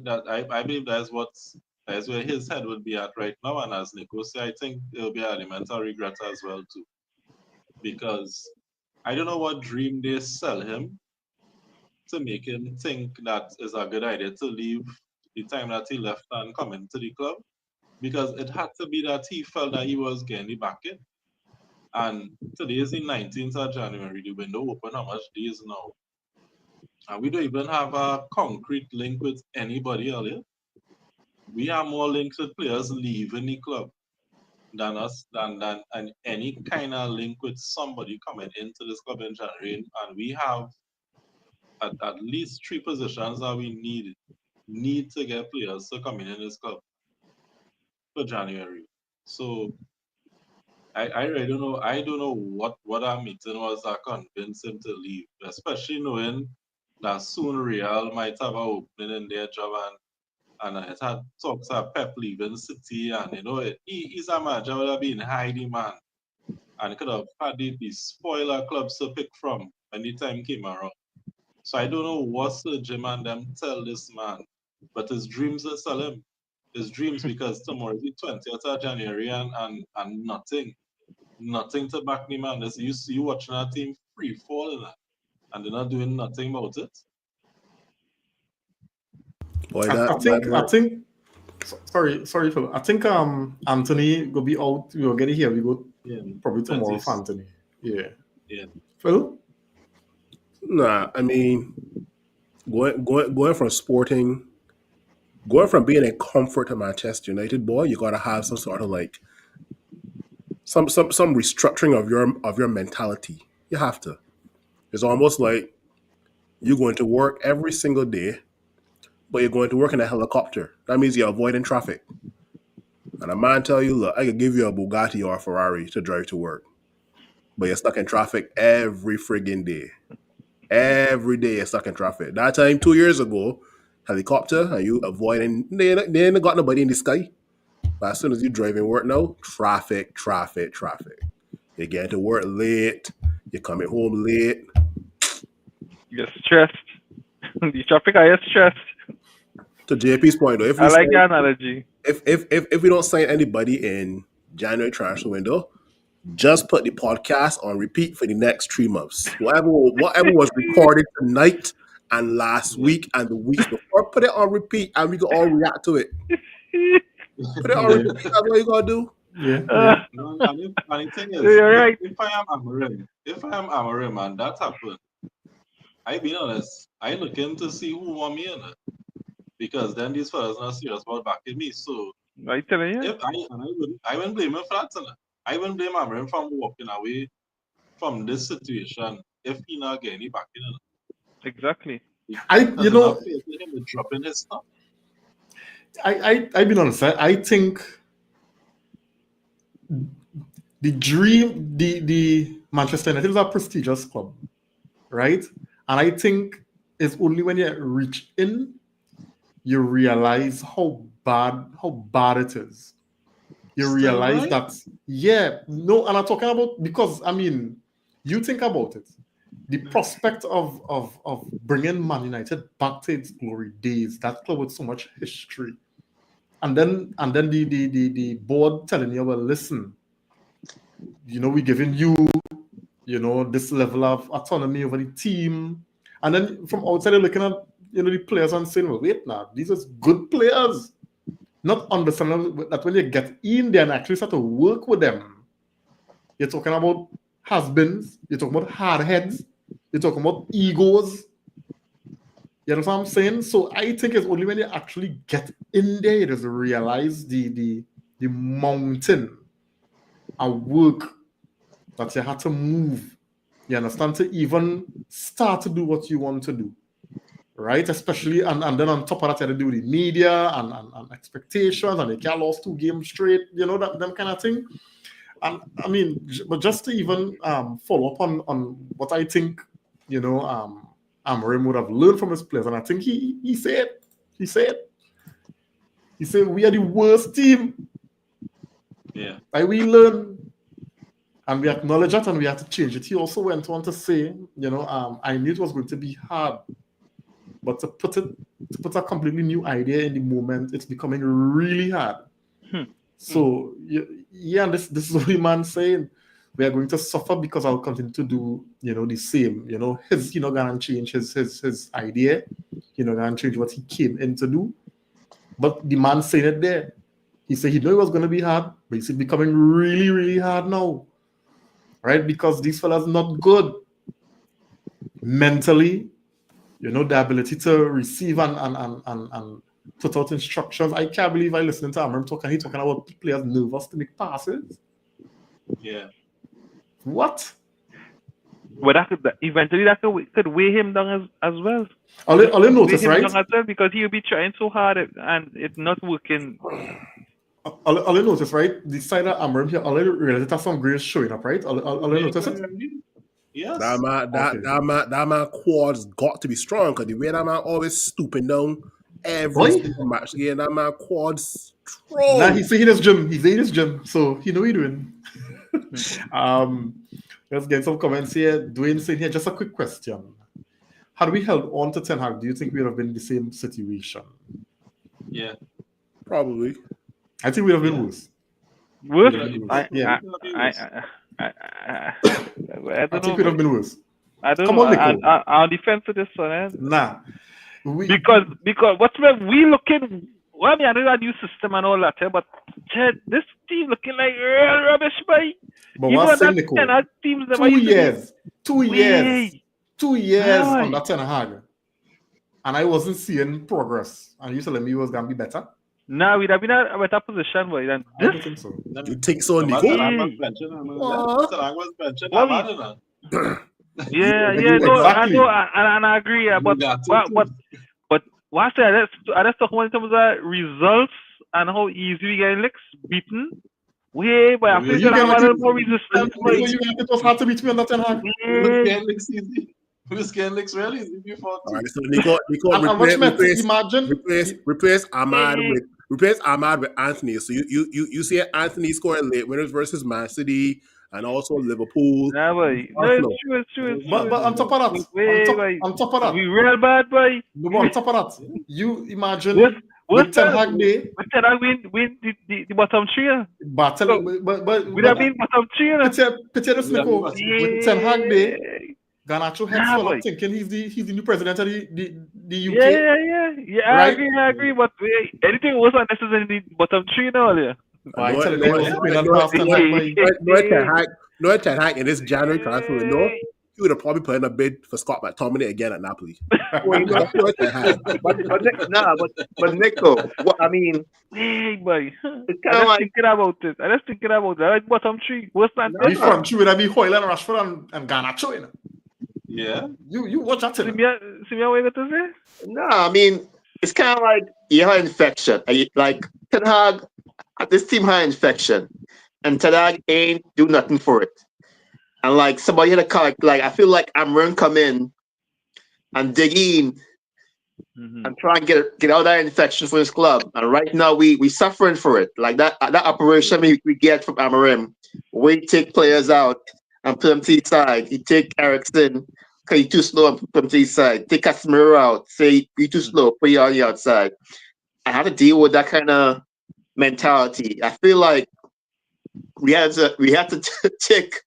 believe that's where his head would be at right now, and as Nico said, I think there'll be an element of regret as well too, because I don't know what dream they sell him to make him think that is a good idea to leave the time that he left and come into the club, because it had to be that he felt that he was getting the back in. And today is the 19th of January, the window open how much days now? And we don't even have a concrete link with anybody earlier. We have more links with players leaving the club than us than and any kind of link with somebody coming into this club in January. And we have at least 3 positions that we need to get players to come in this club for January. So I really don't know. I don't know what our meeting was that convinced him to leave, especially knowing that soon Real might have an opening in their job and it had talks of Pep leaving City, and he's a manager would have been high demand and could have had the spoiler clubs to pick from when the time came around. So I don't know what's the Jim and them tell this man, but his dreams will sell him. His dreams, because tomorrow is the 20th of January and nothing to back me, man. This you see watching our team free falling and they're not doing nothing about it. Boy, I that think I word. think sorry Phil. I think Anthony will be out. We will get it here. We go Yeah, probably tomorrow for 20s. Anthony. Yeah. Yeah. Phil? Nah, I mean, going from sporting, going from being a comfort to Manchester United, boy, you gotta have some sort of like some restructuring of your mentality. You have to. It's almost like you're going to work every single day, but you're going to work in a helicopter. That means you're avoiding traffic. And a man tell you, look, I could give you a Bugatti or a Ferrari to drive to work, but you're stuck in traffic every friggin' day. Every day you're stuck in traffic. That time 2 years ago, helicopter, and you avoiding, they ain't got nobody in the sky. But as soon as you driving work now, traffic. You get to work late. You're coming home late. You're stressed. The traffic are stressed. To JP's point, though, I like your analogy. if we don't sign anybody in January transfer window, just put the podcast on repeat for the next 3 months. Whatever was recorded tonight and last week and the weeks before, put it on repeat and we can all react to it. Put it on repeat. That's what you gotta do. Yeah. No, and the thing is, You're right. if I am Amarim and that happened, I be honest, I looking to see who want me in it. Because then these fellas not serious about backing me. So I telling you. if I wouldn't blame him for that. I wouldn't blame Amarim from walking away from this situation if he not getting any backing in it. Exactly. Dropping his stuff. I be honest. I think the Manchester United is a prestigious club, right? And I think it's only when you reach in you realize how bad it is. You Still realize right? that and I'm talking about because I mean, you think about it. The prospect of bringing Man United back to its glory days, that club with so much history, and then the board telling you, well, listen, we're giving you, this level of autonomy over the team, and then from outside you're looking at the players and saying, well, wait now, these are good players. Not understanding that when you get in there and actually start to work with them, you're talking about has-beens, you're talking about hard heads, you're talking about egos. You know what I'm saying? So I think it's only when you actually get in there you just realize the mountain and work that you had to move. You understand? To even start to do what you want to do. Right? Especially, and then on top of that, you have to do with the media and expectations, and they can't lose 2 games straight, that them kind of thing. And I mean, but just to even follow up on what I think, Amarim would have learned from his players, and I think he said we are the worst team. Yeah. Like we learn and we acknowledge that and we have to change it. He also went on to say, I knew it was going to be hard. But to put a completely new idea in the moment, it's becoming really hard. So and this is what the man saying. We are going to suffer because I'll continue to do, the same. He's not gonna change his idea. Gonna change what he came in to do. But the man saying it there. He said he knew it was gonna be hard, but it's becoming really, really hard now. Right? Because these fellas not good mentally. The ability to receive and put out instructions. I can't believe I listened to Amram talking about players nervous to make passes. Yeah. What? Well, eventually that could weigh him down as well. All you notice, right? As well, because he'll be trying so hard and it's not working. All you notice, right? The side of Amram here, all you realize that some grace showing up, right? All you notice it? Yes. That man quads got to be strong because the way that man always stooping down every single match again, that man quads strong. Nah, he's in his gym. He's in his gym, so he know what he's doing. Let's get some comments here. Dwayne saying here, just a quick question. Had we held on to Ten Hag, do you think we would have been in the same situation? Yeah. Probably. I think we would have been worse. Worse? I think we'd have been worse. I don't Come know. on, Nico. I'll defend to this one. Nah. Because what's we looking? Well, I know a new system and all that, but this team looking like real rubbish, boy. But what's saying, Nico? 2 years on that Ten Hag, and I wasn't seeing progress. And you telling me it was gonna be better? Nah, we'd have been in a better position, boy. Than I don't think so. You think so, Nico? Yeah, no, exactly. I agree. But what's that? I just talk about in terms of results and how easy we get licks beaten. But after you have a little more resistance. It was hard to beat me on that Ten Hag. We was getting licks really easy before. All right, so Nico, replace Ahmad with Anthony. So you see Anthony scoring late winners versus Man City, and also Liverpool. Nah, boy. No, Arsenal. it's true. But on top of that, on top of that, We real bad, boy. no, but on top of that, you imagine What's with Ten that? Hag Day, With Ten Hag win the bottom three. battle, Would have been bottom three. Picture this, Nico. With Ten Hag Day, Garnacho head Nah, swell boy. up thinking he's the new president of the UK. Yeah. Right? I agree. But anything was unnecessary in the bottom three now, yeah. I tell you, No, Ten Hag in this January transfer window, he would have probably put in a bid for Scott McTominay again at Napoli. But Nico, what I mean, Hey, boy. it's I kind of just like thinking about it. I like bottom three. What's that? The front three would be Hoyland, Rashford, and Garnacho. You know? Yeah. You watch that. See me what you got to say? no. I mean, it's kind of like you have infection. Like Ten Hag, this team had infection, and Ten Hag ain't do nothing for it. And like somebody had a car, like I feel like Amran come in and dig in and try and get out that infection for this club. And right now we suffering for it. Like that operation we get from Amarim, we take players out and put them to the side. He take Ericsson because he's too slow and put them to the side. Take Casemiro out, say you're too slow, put you on the outside. I have to deal with that kind of mentality. I feel like we have to take.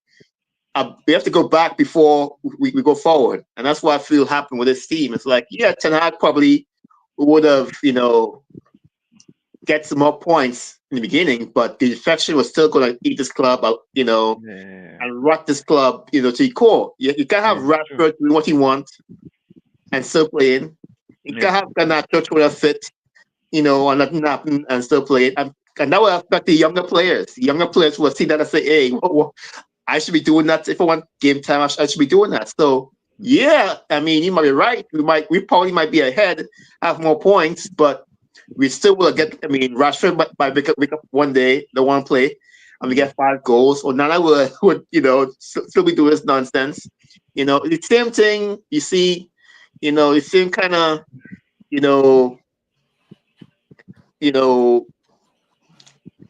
We have to go back before we go forward, and that's what I feel happened with this team. It's like, yeah, Ten Hag probably would have, get some more points in the beginning, but the infection was still going to eat this club out, and rot this club, to the core. You can't have Rashford doing what he wants and still playing. You can't have Garnacho with a fit, and nothing happen and still play it. And that will affect the younger players. The younger players will see that and say, hey, I should be doing that. If I want game time, I should be doing that. So yeah, I mean, you might be right. We probably might be ahead, have more points, but we still will get. I mean, Rashford might wake up one day, the one play, and we get 5 goals. Or Nana would still be doing this nonsense. The same thing you see. The same kind of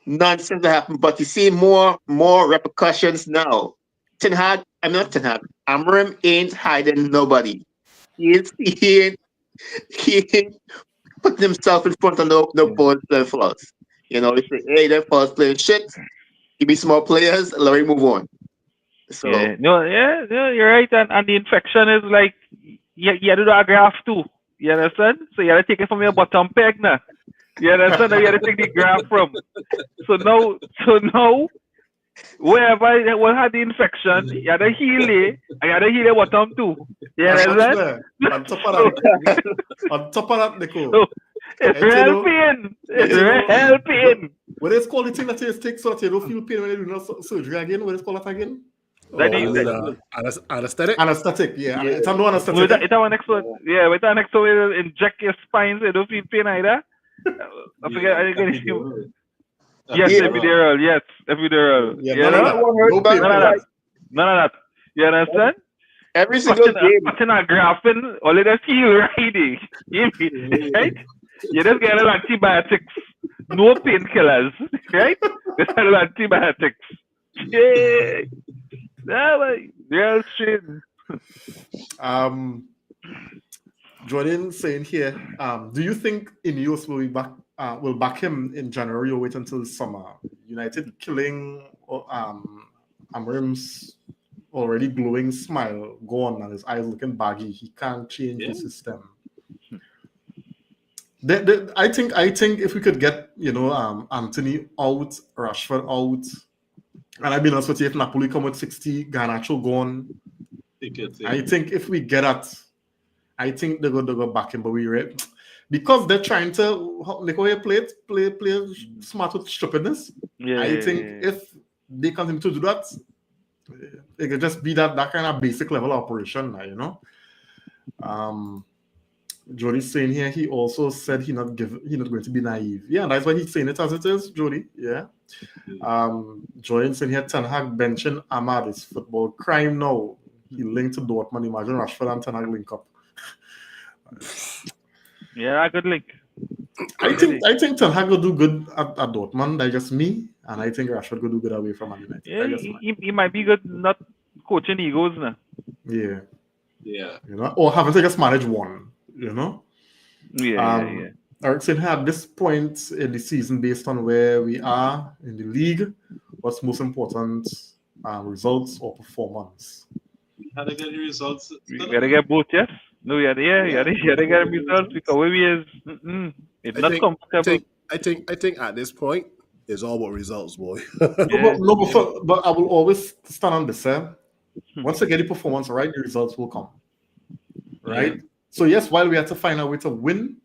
nonsense that happened, but you see more repercussions now. Amram ain't hiding nobody. He ain't putting himself in front of no balls playing flaws. He say, hey, them balls playing shit. Give me some more players, let me move on. So you're right. And the infection is like you do that graph too. You understand? So you gotta take it from your bottom peg now. You understand? You gotta take the graph from. So now wherever one had the infection, you gotta heal it, and you gotta heal it bottom too. You understand? On top of that, Nico. So, it's real pain. It's real pain. What is called the thing that you take so that you don't feel pain when you do no surgery again? What is called that again? Anesthetic? Anesthetic, yeah. It's no anesthetic. It's our next one. Yeah, with our next one, we'll inject your spine so you don't feel pain either. I forget. I think yes, epidural. Yes, epidural. Yeah, none of that. You understand? Every single game. Cutting and graphing, all of that feel right. Right? You just get antibiotics. No painkillers. Right? Just antibiotics. Yeah. Real shit. Jordan saying here, do you think Ineos will back him in January or wait until summer? United killing Amrim's already glowing smile gone and his eyes looking baggy. He can't change the system. I think if we could get Anthony out, Rashford out, and I've been honest with you, if Napoli come with 60, Garnacho gone, I think if we get that, I think they're going to go back him, but because they're trying to play smart with stupidness. I think if they continue to do that, it could just be that kind of basic level of operation, Jody's saying here he also said he's not going to be naive. Yeah, that's why he's saying it as it is, Jody. Yeah. Jordan saying here Ten Hag benching Ahmad is football crime now. He linked to Dortmund. Imagine Rashford and Ten Hag link up. Yeah, good link. I think Ten Hag will do good at Dortmund. That's just me, and I think Rashford will do good away from Man United. Yeah, I just he might be good not coaching egos now. yeah, Yeah. you know, or having to just manage one, you know. Yeah. Ericsson, at this point in the season, based on where we are in the league, what's most important, results or performance? We had to get the results. We gotta get both, yes? No, you gotta get results because we is it's not comfortable. I think at this point it's all about results, boy. Yeah. But I will always stand on this. Once you get the performance right, the results will come. Right? Yeah. So yes, while we had to find a way to win,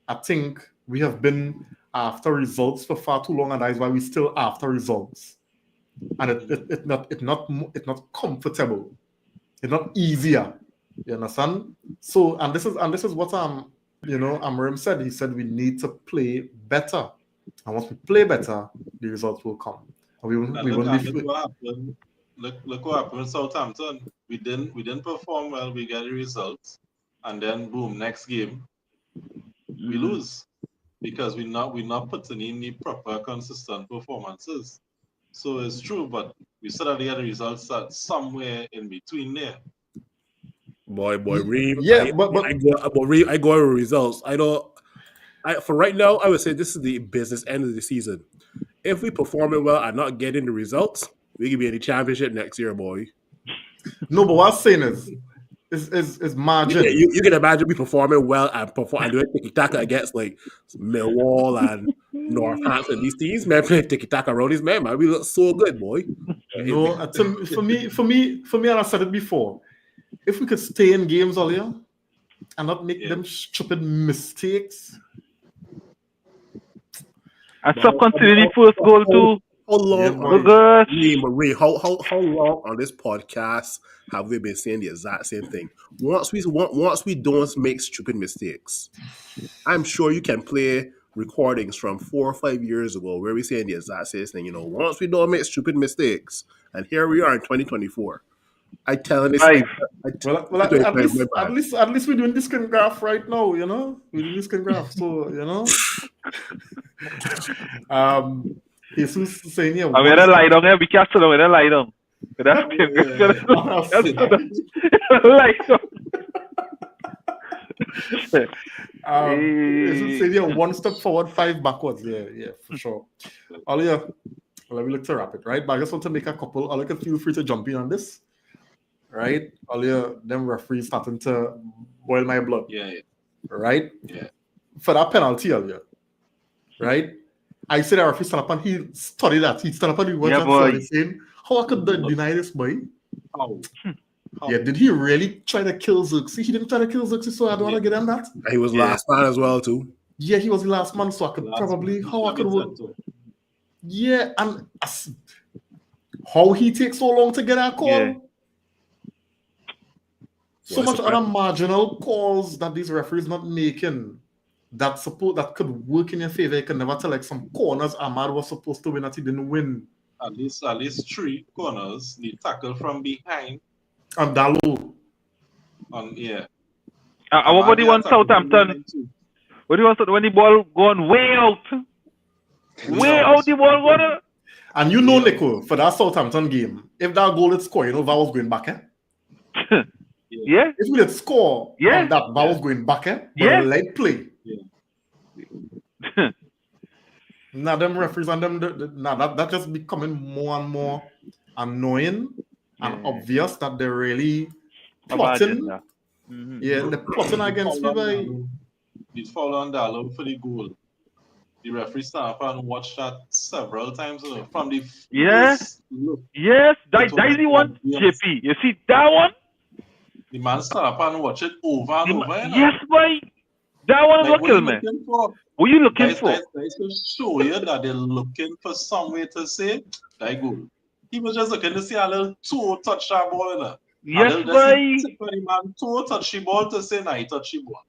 I think we have been after results for far too long, and that is why we're still after results. And it's not comfortable. It's not easier. You understand? So and this is what Amarim said. He said we need to play better. And once we play better, the results will come. And we won't be. Look what happened with Southampton. We didn't perform well, we get the results, and then boom, next game we lose. Because we're not putting in the proper consistent performances. So it's true, but we still have to get the results at somewhere in between there. Boy, Reem. Yeah, I go over results. For right now, I would say this is the business end of the season. If we perform it well and not getting the results, we could be in the championship next year, boy. No, but what I'm saying is margin. Yeah, you can imagine we performing well and doing tiki-taka against like Millwall and Northampton. These teams, man, playing tiki-taka around these men, man. We look so good, boy. No, for me, and I said it before. If we could stay in games all year and not make them stupid mistakes. And stop considering the first goal too. How long, Marie? How long on this podcast have we been saying the exact same thing? Once we don't make stupid mistakes, I'm sure you can play recordings from 4 or 5 years ago where we saying the exact same thing. You know, once we don't make stupid mistakes, and here we are in 2024. I telling this. At least we're doing this screen graph right now. You know, we're doing this screen graph. So you know, Jesus saying here. I'm gonna lie down here. Be careful. I'm gonna lie down. That's lie down. Jesus saying here 1 step forward, 5 backwards. Yeah, for sure. Alia, let me look to wrap it, right? But I just want to make a couple. Alia, can feel free to jump in on this. Right? Earlier, them referees starting to boil my blood. Yeah. Right? Yeah. For that penalty earlier. Right? I said the referee stand up and he studied that. He stand up and he was saying, how I could deny this boy? How? Yeah, did he really try to kill Xerxes? He didn't try to kill Xerxes, so I don't want to get on that. He was last man as well, too. Yeah, he was the last man, so I could probably work. Yeah, and how he takes so long to get that call. Yeah. So much other marginal calls that these referees not making that could work in your favor. You can never tell, like some corners Ahmad was supposed to win that he didn't win. At least 3 corners, the tackle from behind. And Dalo. What do you want Southampton? What do you want when the ball going way out? Way out the ball going. And you know, Nico, for that Southampton game, if that goal is scored, you know, VAR was going back, eh? Yeah. If we did score, and that VAR was going back, eh? But let play. Yeah. Now them referees and them, that just becoming more and more annoying and obvious that they're really plotting. Yeah, they're plotting against me. He's fouled on Dalo for the goal. The referee stand up and watch that several times from the yes, that is the one, JP. You see that one? The man stand up and watch it over and over. Yes, boy. That one will kill me. What are you looking for? Guys to show you that they're looking for some way to say that goal. He was just looking to see a little toe touch that ball in there. Yes, boy. The man toe touch the ball to say, nah, he touched the ball.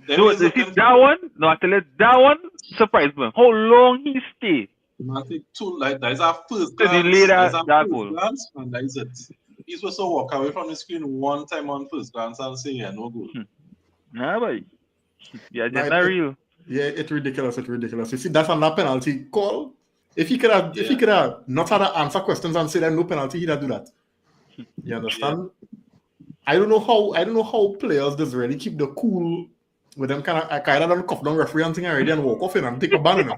No, you see that one? No, I tell you, that one surprised me. How long he stayed? I think that is our first glance. That goal. And that is it. He's supposed to walk away from the screen one time on first glance and say, yeah, no goal. Nah, boy. Yeah, that's not real. Yeah, it's ridiculous. It's ridiculous. You see, that's on that penalty call. If he could have not had to answer questions and say that no penalty, he'd have do that. You understand? I don't know how players just really keep the cool with them kind of don't cuff down referee and thing already and walk off in and take a ban in them.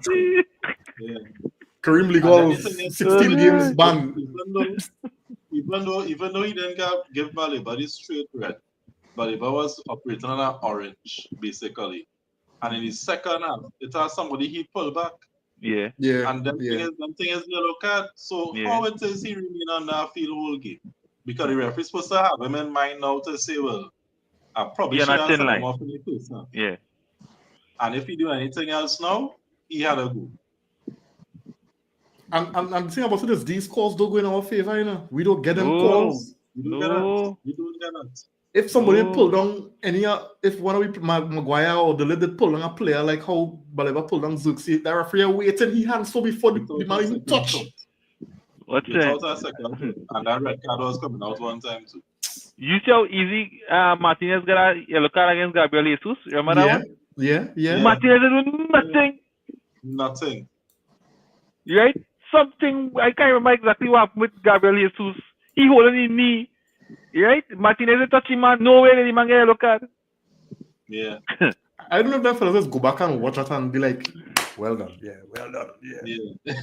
Yeah. Kareem And then Legal's you think 16 games ban. Even though he didn't give Baliba the straight red, Baliba was operating on an orange, basically. And in his second half, it has somebody he pulled back. Yeah. Yeah. And then thing is yellow card. So how it is he remain on that field whole game? Because the referee's supposed to have him in mind now to say, well, I probably should have sent him off in the first half. Yeah. And if he do anything else now, he had a go. And the thing about it is these calls don't go in our favor, you know. We don't get them No. calls. You don't get that. If somebody pulled down if one of Maguire or the lid pull down a player like how Baliba pulled down Zuxi, that referee waiting he hands so before the man even touch. What's that? And that red card was coming out one time too. You see how easy Martinez got a yellow card against Gabriel Jesus? Remember that one? Yeah. Martinez did nothing. Nothing. Right? Something, I can't remember exactly what happened with Gabriel Jesus. He holding his knee. Right? Martinez touching man. No way did the man get a yellow card. Yeah. I don't know if that fellas just go back and watch it and be like, well done. Yeah, well done. Yeah.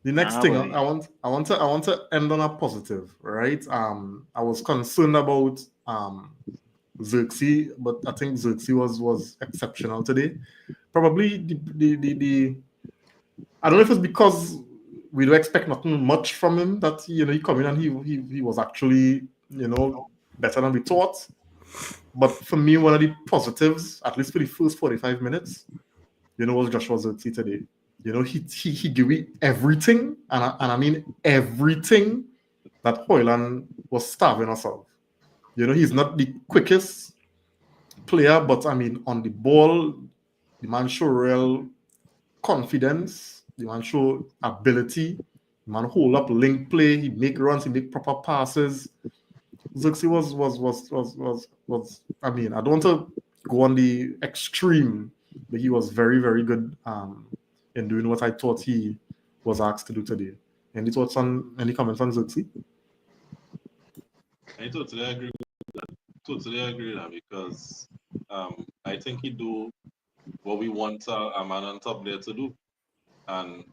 The next thing I want to end on a positive, right? I was concerned about Xerxes, but I think Xerxes was exceptional today. Probably the I don't know if it's because we don't expect nothing much from him that he come in and he was actually better than we thought. But for me, one of the positives, at least for the first 45 minutes, was Joshua Xerxes today. He gave me everything, and I mean everything that Hoyland was starving us of. He's not the quickest player, but I mean on the ball, the man show real confidence, the man show ability, the man hold up link play, he make runs, he make proper passes. Xerxes was I mean, I don't want to go on the extreme, but he was very, very good in doing what I thought he was asked to do today. Any thoughts on any comments on Xerxes? I totally agree with that because I think he do what we want a man on top there to do. And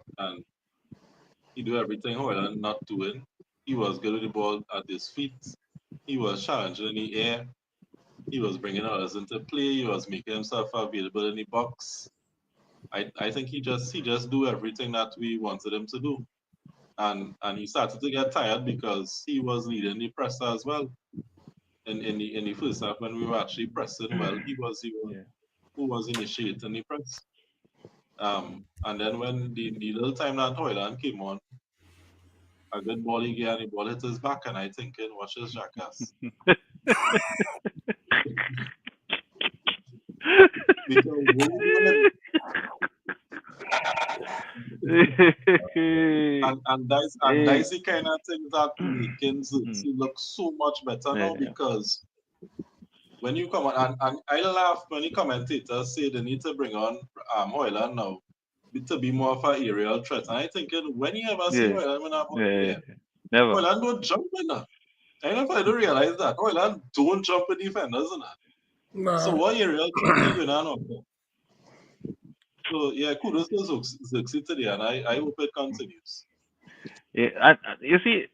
he do everything Hoyland not doing. He was good with the ball at his feet. He was challenging in the air. He was bringing others into play. He was making himself available in the box. I think he just do everything that we wanted him to do. And he started to get tired because he was leading the press as well. In the first half when we were actually pressing well, he was the one who was initiating the press. And then when the little time that Hoyland came on, a good ball he gave and the ball hit his back, and I thinking, watch his jackass. and that's the kind of thing that making Xerxes look so much better now because when you come on, and I laugh when the commentators say they need to bring on Hoyland now to be more of an aerial threat. And I thinking, when you ever see Hoyland when I'm never. Hoyland don't jump in that. I don't know if I don't realize that. Hoyland don't jump with defenders in that. No. So what aerial threat are you doing now? So yeah, kudos to Xerxes today, and I hope it continues. Yeah, you see,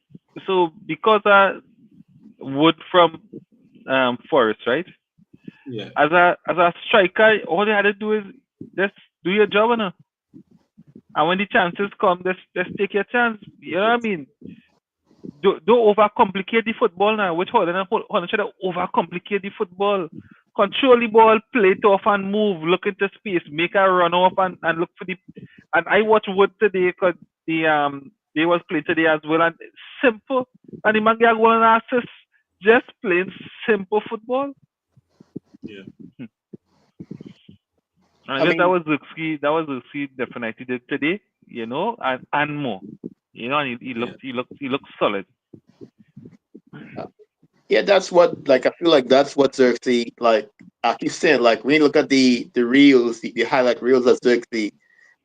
so because Wood from Forest, right? Yeah. As a striker, all they had to do is just do your job, now. And when the chances come, just take your chance. You know what I mean? Don't overcomplicate the football now. Which Holland should overcomplicate the football. Control the ball, play it off and move. Look into space, make a run off and look for the. And I watched Wood today because they was playing today as well, and simple. And the man got goal and assist. Just playing simple football. Yeah. I guess that was Xerxes definitely did today, and more. And he looked solid. Yeah, that's what I feel like that's what Xerxes I keep saying, like, when you look at the reels, the highlight reels of Xerxes,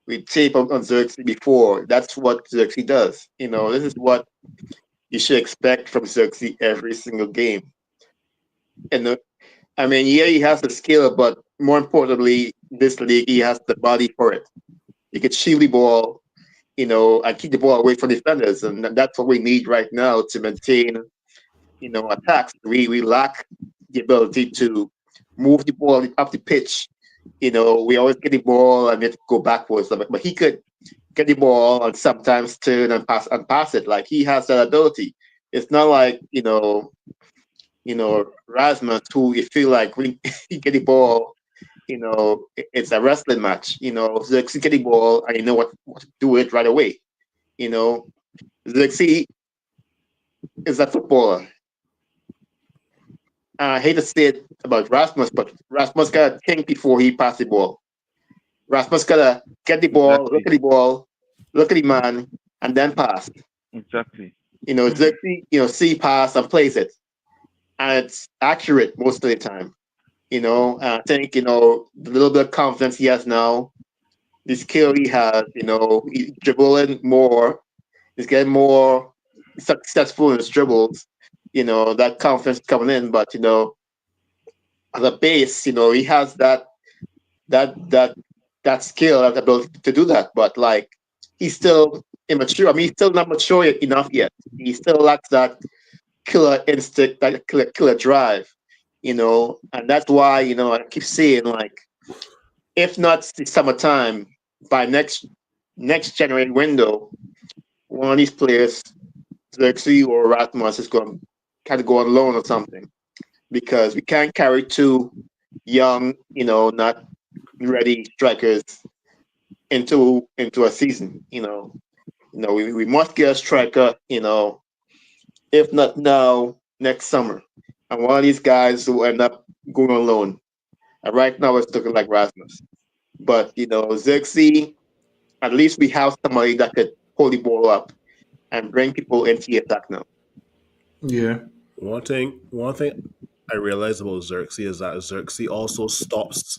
we tape on Xerxes before. That's what Xerxes does. This is what you should expect from Xerxes every single game. And I mean, yeah, he has the skill, but more importantly, this league, he has the body for it. He could shield the ball, and keep the ball away from defenders, and that's what we need right now to maintain, attacks. We lack the ability to move the ball up the pitch. We always get the ball and we have to go backwards. But he could get the ball and sometimes turn and pass it. Like, he has that ability. It's not like Rasmus, who you feel like when he get the ball, it's a wrestling match. Xerxes get the ball and you know what to do it right away. Xerxes is a footballer. I hate to say it about Rasmus, but Rasmus gotta think before he pass the ball. Rasmus gotta get the ball, Exactly. look at the ball, look at the man, and then pass. Exactly. Xerxes, see pass and plays it, and it's accurate most of the time. I think the little bit of confidence he has now, the skill he has, he's dribbling more, he's getting more successful in his dribbles. That confidence coming in, but as a base, he has that skill, that ability to do that. But like, he's still immature. I mean, he's still not mature enough yet. He still lacks that killer instinct, that killer drive. And that's why I keep saying, like, if not the summertime, by next January window, one of these players, Xerxes or Rasmus, is going to kind of go on loan or something, because we can't carry two young, not ready strikers into a season. We must get a striker, if not now, next summer. And one of these guys will end up going on loan. And right now it's looking like Rasmus. But Xerxes, at least we have somebody that could hold the ball up and bring people into the attack now. Yeah. One thing I realized about Xerxes is that Xerxes also stops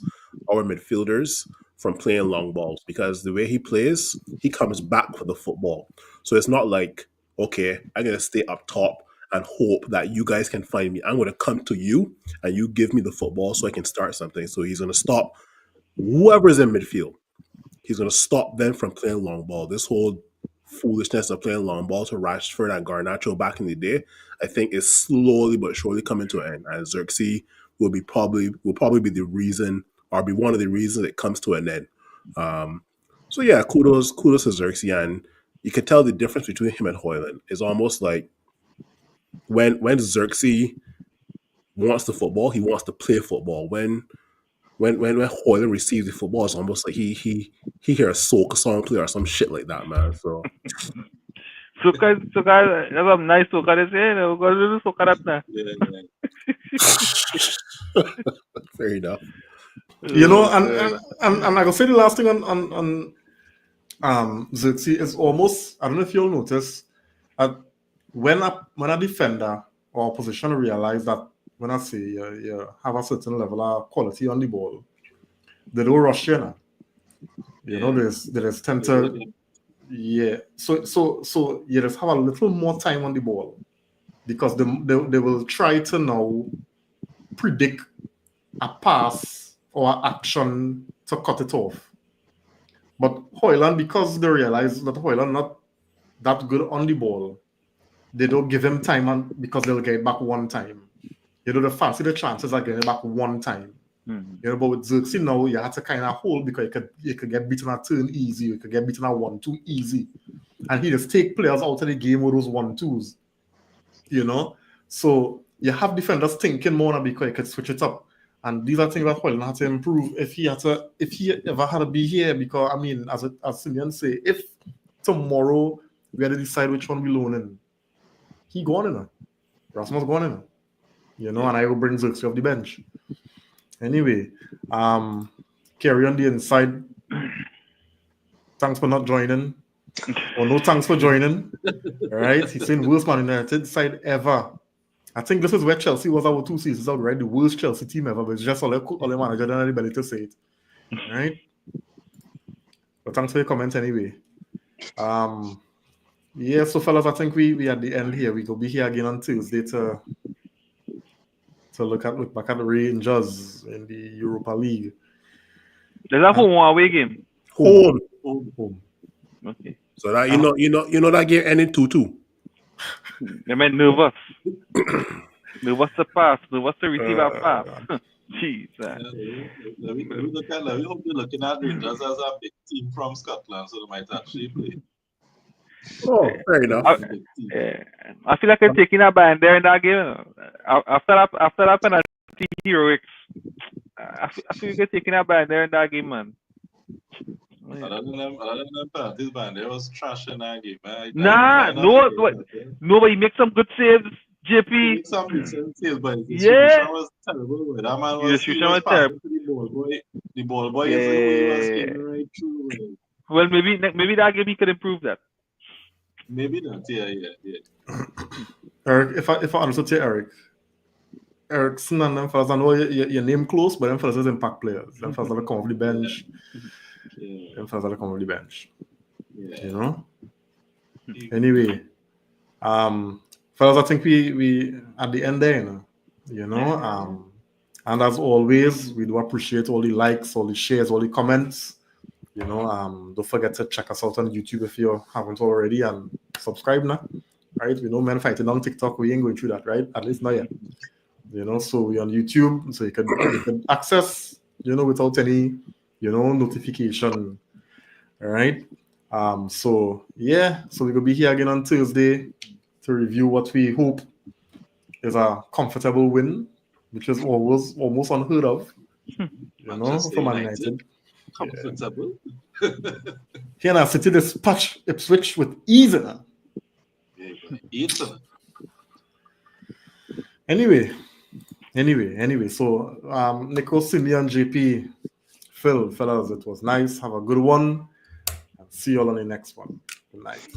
our midfielders from playing long balls, because the way he plays, he comes back for the football. So it's not like, okay, I'm gonna stay up top and hope that you guys can find me. I'm gonna come to you and you give me the football so I can start something. So he's gonna stop whoever's in midfield. He's going to stop them from playing long ball. This whole foolishness of playing long ball to Rashford and Garnacho back in the day, I think, is slowly but surely coming to an end. And Xerxes will probably be the reason, or be one of the reasons it comes to an end. So yeah, kudos to Xerxes, and you can tell the difference between him and Hoyland. It's almost like when Xerxes wants the football, he wants to play football. When Hoyland receives the football, it's almost like he hear a soca song play or some shit like that, man. So Suka, that's a nice suka. They say, we're going to do suka right now. fair enough. And I will say the last thing on Xerxes is almost, I don't know if you'll notice, when a defender or opposition realize that, when I say you have a certain level of quality on the ball, they don't rush you now. There's tend to, yeah. So you just have a little more time on the ball, because they will try to now predict a pass or action to cut it off. But Hoyland, because they realize that Hoyland not that good on the ball, they don't give him time, because they'll get it back one time. They fancy the chances are getting it back one time. Mm-hmm. But with Xerxes now, you have to kind of hold, because you could get beaten at turn easy, you could get beaten at 1-2 easy. And he just take players out of the game with those 1-2s. So you have defenders thinking more now, because you could switch it up. And these are things that Hoyland had to improve if he ever had to be here. Because I mean, as Simeon say, if tomorrow we had to decide which one we loan in, he gone in. Rasmus gone in. And I will bring Xerxes off the bench. Anyway, carry on the inside. Thanks for not joining. Or no thanks for joining. All right? He's saying worst Man United side ever. I think this is where Chelsea was our 2 seasons out, right? The worst Chelsea team ever, but it's just all the manager than anybody to say it. Right? But thanks for your comments anyway. Yeah, so fellas, I think we at the end here. We will be here again on Tuesday to look back at the Rangers in the Europa League. There's a home or away game. Home. Okay. So that you know that game ending 2-2. I meant nervous. Nervous to pass. Nervous to receive a pass. Jeez. Let me hope they're looking at Rangers as a big team from Scotland, so they might actually play. Oh, fair enough. I feel like I'm taking a band there in that game. After that penalty heroics, I feel like I'm taking a band there in that game, man. Other than them penalties, man, they was trash in that game. No, but he makes some good saves, JP. Some decent saves, but his Yeah. was terrible. That man His execution was terrible. The ball boy is the way he was getting right through. Well, maybe that game he could improve that. Maybe not. Yeah. Eric, if I answer to Eric, Erickson and them fellas, I know your name close, but them fellas is impact players. Them fellas are come off the bench. Yeah. Them fellas are come off the bench. Yeah. You know? Anyway, fellas, I think we at the end there, you know. And as always, we do appreciate all the likes, all the shares, all the comments. You know, don't forget to check us out on YouTube if you haven't already, and subscribe now. Right? We know men fighting on TikTok, we ain't going through that, right? At least not yet. You know, so we're on YouTube, so you can access, you know, without any, you know, notification. All right. So yeah, so we're gonna be here again on Thursday to review what we hope is a comfortable win, which is almost unheard of. You know, for Man United. Comfortable. Here now, City dispatch Ipswich with ease. Anyway. So, Nico, Cindy, and JP, Phil, fellas, it was nice. Have a good one. And see you all on the next one. Good night.